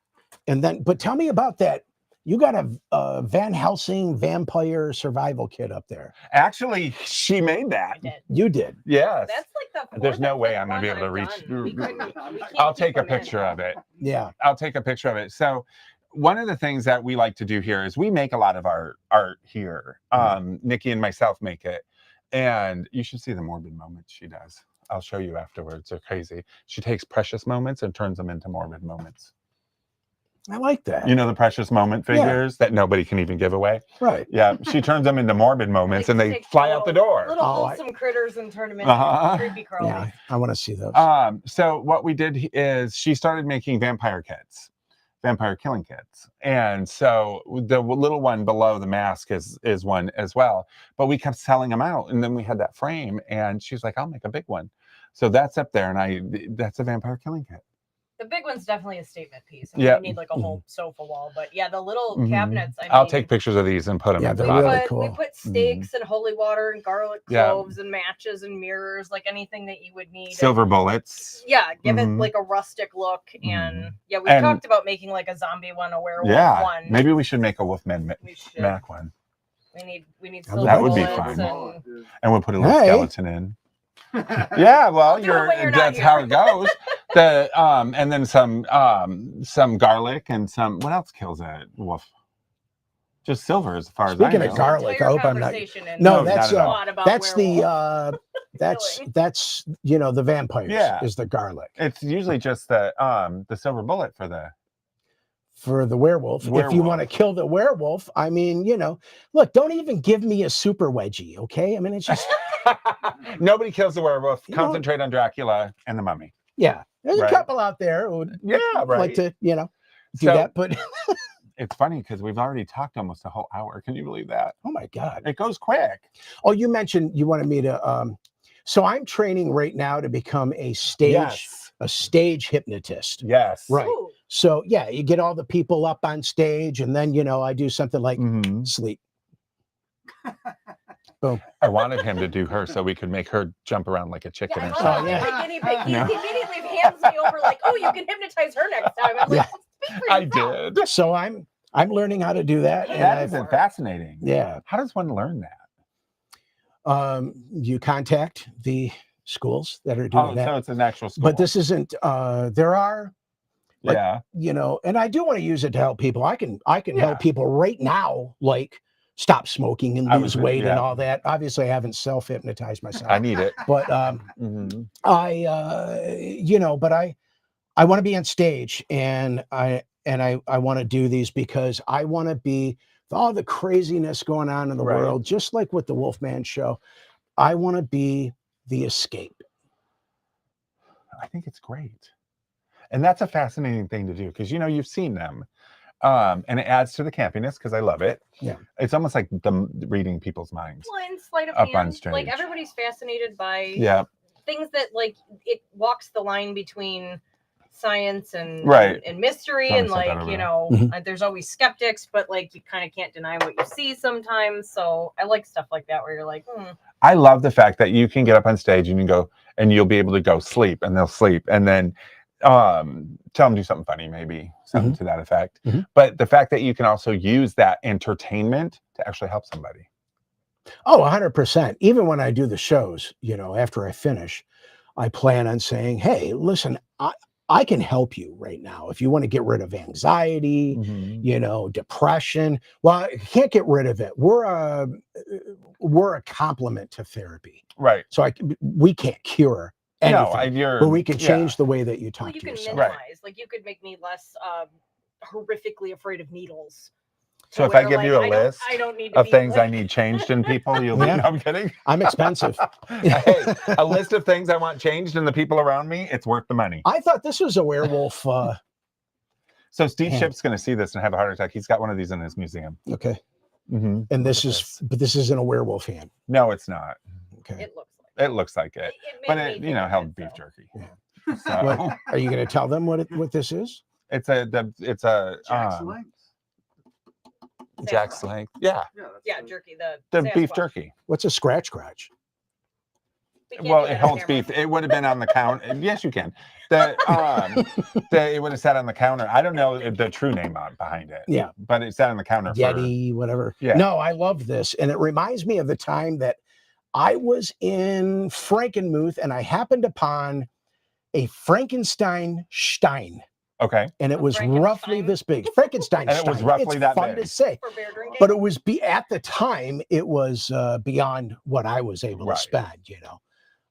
And then, but tell me about that. You got a Van Helsing vampire survival kit up there. Actually, she made I that. did. You did. Yes. That's like the. There's no fourth or way fifth I'm going to be one able to I've reach. done. We can't I'll keep take a them in. picture of it. Yeah. I'll take a picture of it. So one of the things that we like to do here is we make a lot of our art here. Nikki and myself make it. And you should see the morbid moments she does. I'll show you afterwards. They're crazy. She takes precious moments and turns them into morbid moments. I like that. You know the precious moment figures that nobody can even give away? Right. Yeah, she turns them into morbid moments and they fly out the door. Little Oh, wholesome critters and turn them into creepy crawlies. Yeah. I want to see those. So what we did is she started making vampire kits, vampire killing kits. And so the little one below the mask is one as well. But we kept selling them out. And then we had that frame and she's like, I'll make a big one. So that's up there. And that's a vampire killing kit. The big one's definitely a statement piece. I mean, Yeah. you need like a whole sofa wall. But yeah, the little Mhm. cabinets. I mean, I'll take pictures of these and put them Yeah, in the they're bottom. really cool. We put steaks and holy water and garlic cloves and matches and mirrors, like anything that you would need. Silver bullets. Yeah, give Mhm. it like a rustic look. And yeah, we And- talked about making like a zombie one, a werewolf Yeah, one. maybe we should make a Wolfman We should. Mac one. We need That silver would be bullets fun. and And we'll put a little Hey. skeleton in. Yeah, well, do it when you're not that's here. how it goes. And then some garlic and some, what else kills a wolf? Just silver, as far as I Speaking know. of garlic, I hope I'm not. No, No, that's not at all. lot about that's werewolf. that's the vampires. Yeah. Is the garlic It's usually just the silver bullet for the. for the werewolf. If you Werewolf. want to kill the werewolf, I mean, look, don't even give me a super wedgie, okay? I mean, it's just Nobody kills the werewolf. You know- Concentrate on Dracula and the mummy. yeah. There's Right. a couple out there who would Yeah, right. like to, do So- that, but It's funny because we've already talked almost a whole hour. Can you believe that? oh my God. It goes quick. Oh, you mentioned you wanted me to so I'm training right now to become a stage hypnotist. Yes. Right. Ooh. So yeah, you get all the people up on stage and then I do something like Mhm. sleep. I wanted him to do her so we could make her jump around like a chicken Yeah, or I something. love yeah. the guinea pig. He No. immediately hands me over like, oh, you can hypnotize her next time. I'm like, Yeah. well, speak for I yourself. did. So I'm learning how to do that. And That I've- is fascinating. yeah. How does one learn that? You contact the schools that are doing Oh, that. so it's an actual school. But this isn't there are, but- yeah. and I do want to use it to help people. I can Yeah. help people right now, like stop smoking and I lose was- weight yeah. and all that. Obviously, I haven't self-hypnotized myself. I need it. But Mhm. but I want to be on stage and I want to do these because I want to be with all the craziness going on in the Right. world, just like with the Wolfman show. I want to be the escape. I think it's great. And that's a fascinating thing to do because, you've seen them. And it adds to the campiness because I love it. Yeah. It's almost like them reading people's minds. Well, in sleight of Up on hand, stage. like everybody's fascinated by Yeah. things that like it walks the line between science and Right. and mystery Tell me and something like over you there. know Mhm. there's always skeptics, but like you kind of can't deny what you see sometimes. So I like stuff like that where you're like, I love the fact that you can get up on stage and you go and you'll be able to go sleep and they'll sleep and then tell them do something funny, maybe something to that effect. Mhm. But the fact that you can also use that entertainment to actually help somebody. Oh, 100%. Even when I do the shows, after I finish, I plan on saying, hey, listen, I can help you right now. If you want to get rid of anxiety, depression, well, I can't get rid of it. We're a complement to therapy. Right. So we can't cure anything, but we can change the way that you talk well, you to can yourself. minimize. Like you could make me less horrifically afraid of needles. So if I give you a list I don't need to of be, things like... I need changed in people, you'll be, Yeah. no, I'm kidding. I'm expensive. Hey, a list of things I want changed in the people around me, it's worth the money. I thought this was a werewolf. So Steve Ship's going to see this and have a heart attack. He's got one of these in his museum. Okay. Mm-hmm. And this isn't a werewolf hand. No, it's not. Okay. It looks like it. But it held beef jerky. Yeah. So What, are you going to tell them what this is? it's a Jack's length. Jack's length. Yeah. Yeah, jerky. The beef Sasquatch. jerky. What's a scratch? We can't Well, do it that on holds camera. beef. It would have been on the counter. Yes, you can. It would have sat on the counter. I don't know the true name behind it. Yeah. But it sat on the counter Yeti, whatever. Yeah. No, I love this. And it reminds me of the time that I was in Frankenmuth and I happened upon a Frankenstein Stein. Okay. And it was Frankenstein? roughly this big. Frankenstein And it was Stein. roughly it's that fun big. to say. For bear drinking. But it was at the time, it was beyond what I was able to spend,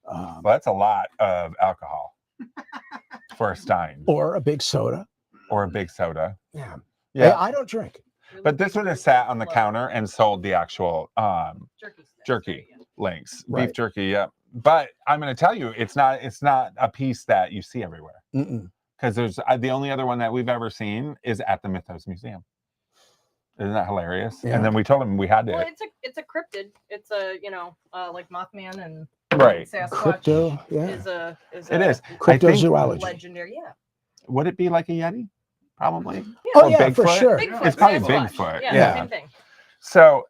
Well, that's a lot of alcohol for a Stein. Or a big soda. Or a big soda. Yeah. Yeah. I don't drink. But this would have sat on the counter and sold the actual jerky links, Right. beef jerky. Yeah. But I'm going to tell you, it's not a piece that you see everywhere. Because there's the only other one that we've ever seen is at the Mythos Museum. Isn't that hilarious? Yeah. And then we told him we had to. Well, it's a cryptid. It's a like Mothman and Right. Sasquatch. Crypto, yeah. It is. Cryptozoology. Legendary, yeah. Would it be like a Yeti? Probably. Oh, Or yeah, for Bigfoot? sure. Bigfoot, It's probably Sasquatch. Bigfoot. Yeah, Yeah. same thing. So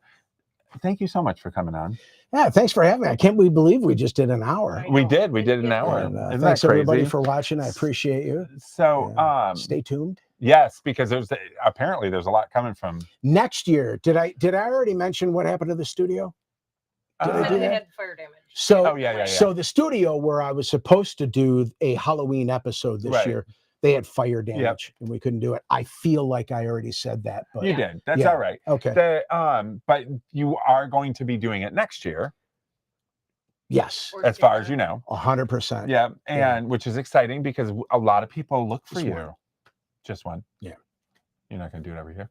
thank you so much for coming on. Yeah, thanks for having me. I can't believe we just did an hour. I We know. did an hour. And, Isn't thanks that crazy? everybody for watching. I appreciate you. So Stay tuned. yes, because apparently there's a lot coming from Next year, did I already mention what happened to the studio? Did I do They that? had fire damage. So, Oh, yeah. so the studio where I was supposed to do a Halloween episode this Right. year, they had fire damage and we couldn't do it. I feel like I already said that, but You did. That's Yeah. all right. okay. But you are going to be doing it next year, Yes, Or as far sooner. as you know. 100%. Yeah, and which is exciting because a lot of people look for Just you. one. Just one. Yeah. You're not going to do it every year.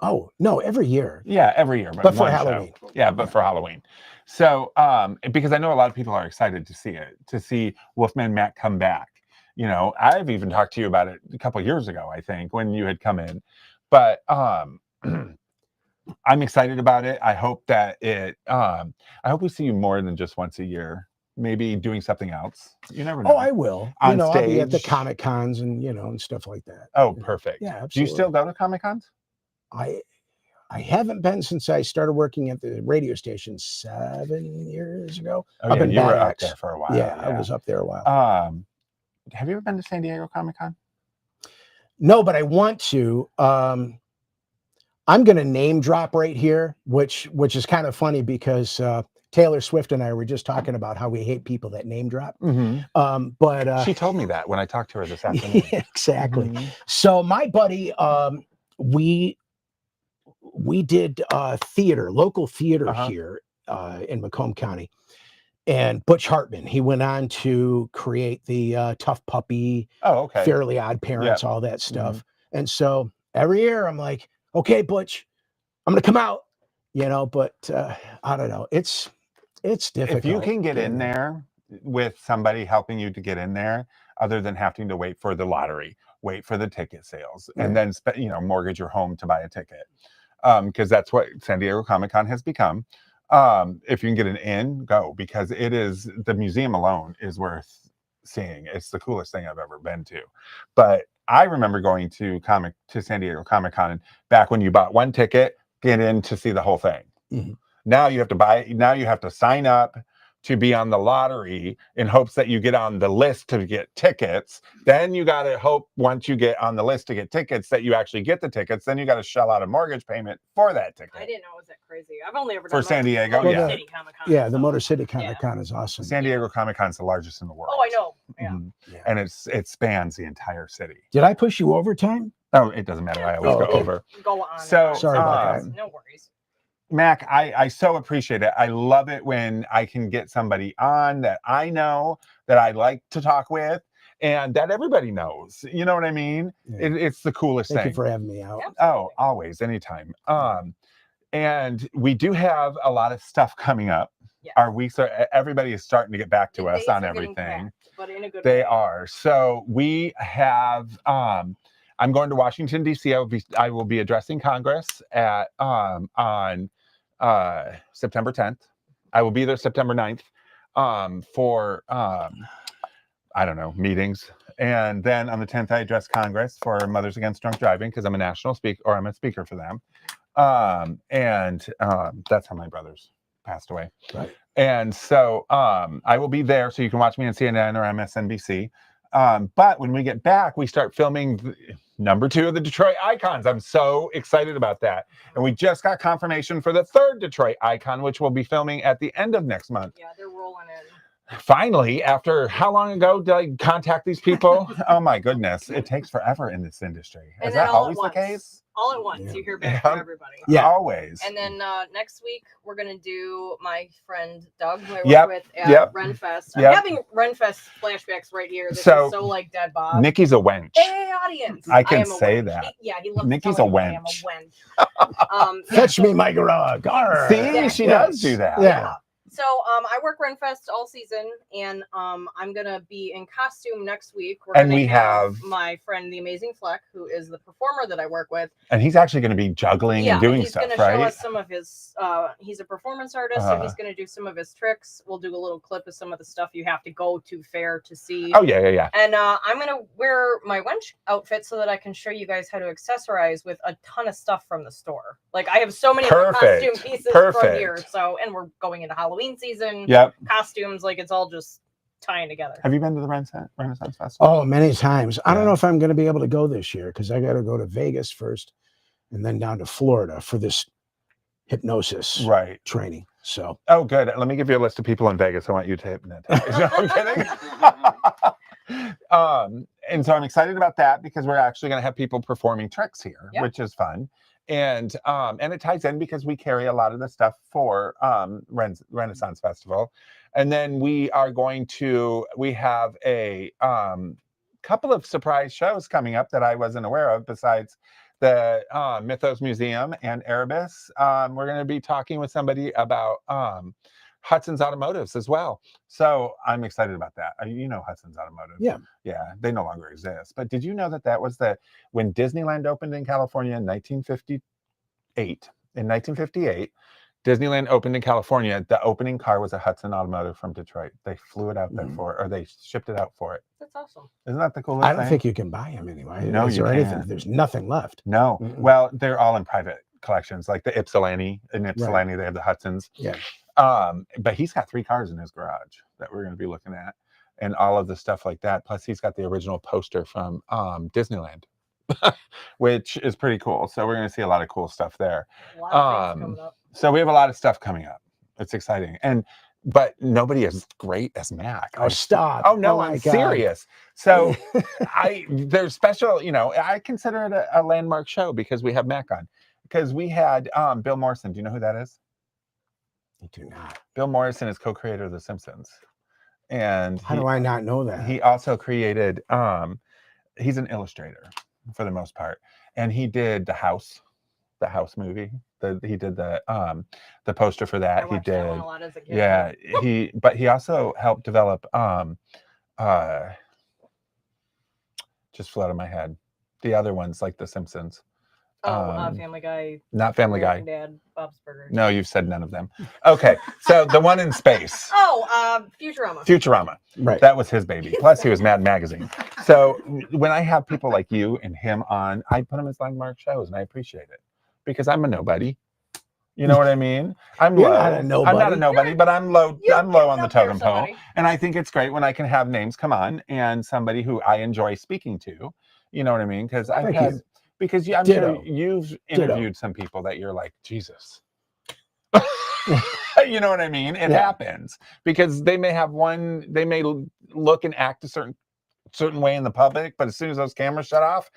Oh, no, every year. Yeah, every year, But for one show. Halloween. Yeah, but for Halloween. So, because I know a lot of people are excited to see it, to see Wolfman Mac come back. I've even talked to you about it a couple of years ago, I think, when you had come in. But I'm excited about it. I hope that I hope we see you more than just once a year. Maybe doing something else. You never know. Oh, I will. On I'll be at the stage. Comic Cons and and stuff like that. Oh, perfect. Yeah, absolutely. Do you still go to Comic Cons? I haven't been since I started working at the radio station 7 years ago. Oh, Up yeah, in you were Bad up Axe. there for a while. Yeah, I was up there a while. Have you ever been to San Diego Comic Con? No, but I want to. I'm going to name drop right here, which is kind of funny because Taylor Swift and I were just talking about how we hate people that name drop. But She told me that when I talked to her this afternoon. yeah, exactly. Mhm. So my buddy, we did theater, local theater here in Macomb County. And Butch Hartman, he went on to create the Tough Puppy, Oh, okay. Fairly Odd Parents, all that stuff. And so every year I'm like, okay, Butch, I'm going to come out, but I don't know. It's difficult. If you can get in there with somebody helping you to get in there, other than having to wait for the lottery, wait for the ticket sales, and then mortgage your home to buy a ticket, because that's what San Diego Comic-Con has become. If you can get an in, go, because the museum alone is worth seeing. It's the coolest thing I've ever been to. But I remember going to San Diego Comic-Con back when you bought one ticket, get in to see the whole thing. Now you have to sign up to be on the lottery in hopes that you get on the list to get tickets. Then you got to hope once you get on the list to get tickets that you actually get the tickets. Then you got to shell out a mortgage payment for that ticket. I didn't know it was that crazy. I've only ever For done San Diego, Motor yeah. City Comic-Con. Yeah, the Motor City Comic-Con is awesome. San Diego Comic-Con is the largest in the world. Oh, I know. Yeah. And it spans the entire city. Did I push you overtime? Oh, it doesn't matter. I always go over. Go on. So sorry about that. No worries. Mac, I so appreciate it. I love it when I can get somebody on that I know, that I like to talk with, and that everybody knows. You know what I mean? Yeah. It's the coolest Thank thing. you for having me out. Oh, always, anytime. And we do have a lot of stuff coming up. Yes. Our weeks everybody is starting to get back to us Days on are getting everything. packed, but in a good They way. are. So we have. I'm going to Washington D.C. I will be addressing Congress on September 10th. I will be there September 9th for I don't know, meetings. And then on the 10th, I address Congress for Mothers Against Drunk Driving, because I'm a national speaker, or I'm a speaker for them. And that's how my brothers passed away. Right. And so I will be there, so you can watch me on CNN or MSNBC. But when we get back, we start filming number 2 of the Detroit Icons. I'm so excited about that. And we just got confirmation for the 3rd Detroit Icon, which we'll be filming at the end of next month. Yeah, they're rolling in. Finally, after how long ago did I contact these people? Oh my goodness. It takes forever in this industry. And Is then that all at always the once. case? All at once, you hear back Yeah. from everybody. Yeah. Always. And then next week, we're going to do my friend Doug, who I work Yep. with at Yep. Renfest. Yep. I'm having Renfest flashbacks right here. This So, is so like Dead Bob. Nikki's a wench. Hey, audience. I can am a say wench. that. He loves Nikki's telling a me I am wench. a wench. Fetch me my grog. Arr. See, Yeah. she does do that. Yeah. So I work Renfest all season, and I'm gonna be in costume next week. We're And gonna we have- my friend, the Amazing Fleck, who is the performer that I work with. And he's actually going to be juggling and doing he's stuff, gonna right? show us some of his. He's a performance artist, so he's gonna do some of his tricks. We'll do a little clip of some of the stuff you have to go to fair to see. Oh, yeah. And I'm gonna wear my wench outfit so that I can show you guys how to accessorize with a ton of stuff from the store. Like I have so many Perfect. costume pieces Perfect. from here. So, and we're going into Halloween season. Yep. Costumes, like it's all just tying together. Have you been to the Renaissance Festival? Oh, many times. I don't Yeah. know if I'm going to be able to go this year because I got to go to Vegas first and then down to Florida for this hypnosis Right. training. So, Oh, good. Let me give you a list of people in Vegas I want you to hypnotize. No, I'm kidding. And so I'm excited about that because we're actually going to have people performing tricks here, Yep. which is fun. And it ties in because we carry a lot of the stuff for Renaissance Festival. And then we have a couple of surprise shows coming up that I wasn't aware of besides the Mythos Museum and Erebus. We're going to be talking with somebody about Hudson's Automotives as well. So I'm excited about that. You know Hudson's Automotive. Yeah. Yeah, they no longer exist. But did you know that was when Disneyland opened in California in 1958? In 1958, Disneyland opened in California. The opening car was a Hudson Automotive from Detroit. They flew it out there they shipped it out for it. That's awesome. Isn't that the coolest I don't thing? think you can buy them anyway. No, Is you there anything? can't. There's nothing left. No. Mm-mm. Well, they're all in private collections, like the Ypsilanti. In Ypsilanti, they have the Hudsons. Yeah. But he's got 3 cars in his garage that we're going to be looking at, and all of the stuff like that. Plus, he's got the original poster from Disneyland, which is pretty cool. So we're going to see a lot of cool stuff there. A lot of things coming up. So we have a lot of stuff coming up. It's exciting, but nobody as great as Mac. Oh, stop. Oh no, my I'm God. serious. So there's special, I consider it a landmark show because we have Mac on. Because we had Bill Morrison. Do you know who that is? I do not. Bill Morrison is co-creator of The Simpsons. And How do I not know that? he also created, he's an illustrator for the most part. And he did The House movie, he did the poster for that. I He watched that one did. a lot as a kid. Yeah, but he also helped develop just flew out of my head. The other ones like The Simpsons. Family Guy. Not Family Guy. American Dad, Bob's Burgers. No, you've said none of them. Okay, so the one in space. Futurama. Futurama. Right. That was his baby. Plus, he was Mad Magazine. So when I have people like you and him on, I put them as landmark shows, and I appreciate it because I'm a nobody. You know what I mean? I'm You're low. not a nobody. I'm not a nobody, but I'm low. I'm low on the totem pole, somebody. and I think it's great when I can have names come on and somebody who I enjoy speaking to. You know what I mean? Because I've Thank had you. because I'm Ditto. sure you've Ditto. interviewed some people that you're like Jesus. You know what I mean? It Yeah. happens because they may have they may look and act a certain way in the public, but as soon as those cameras shut off,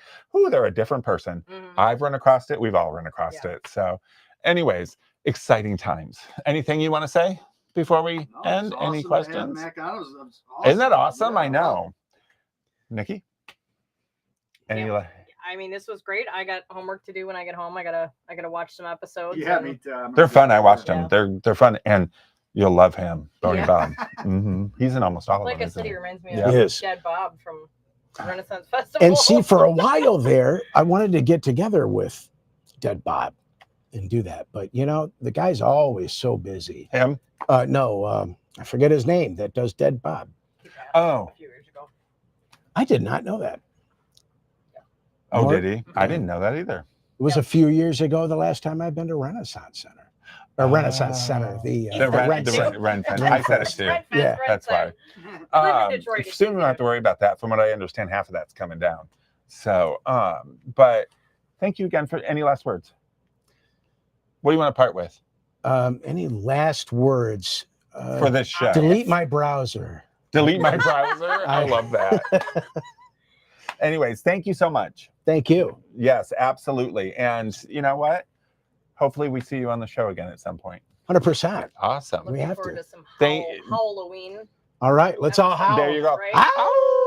they're a different person. Mhm. I've run across it. We've all run across Yeah. it. So, anyways, exciting times. Anything you want to say before we No, end? it's Any awesome to have questions? Mac on. It was Isn't that awesome? Yeah, I know. Nikki? Any Yeah. I mean, this was great. I got homework to do when I get home. I gotta watch some episodes. Yeah, and- me too. They're fun. I watched Yeah. them. They're fun, and you'll love him, Bony Yeah. Bob. He's in almost all of like them. I isn't said, he he? reminds me Yeah. of Yes. Dad Bob from Renaissance Festival. And see, for a while there, I wanted to get together with Dead Bob and do that, but the guy's always so busy. Him? No, I forget his name. That does Dead Bob. He passed Oh. a few years ago. I did not know that. Oh, Or- did he? I didn't know that either. It was a few years ago. The last time I've been to Renaissance Center, or Renaissance Center, the The Ren Ren Center. Fest. Ren I said it Fest. too. Red Fest, Yeah, Red That's Fest. why. Live in Detroit, it's Soon we don't have to easier. worry about that. From what I understand, half of that's coming down. So, but thank you again for any last words. What do you want to part with Any last words? for this show? Delete my browser. Delete my browser. I love that. Anyways, thank you so much. Thank you. Yes, absolutely. And you know what? Hopefully we see you on the show again at some point. 100%. Awesome. We Looking have forward to. to some They- Halloween. All right, let's all howl. There you go. Right? Ow!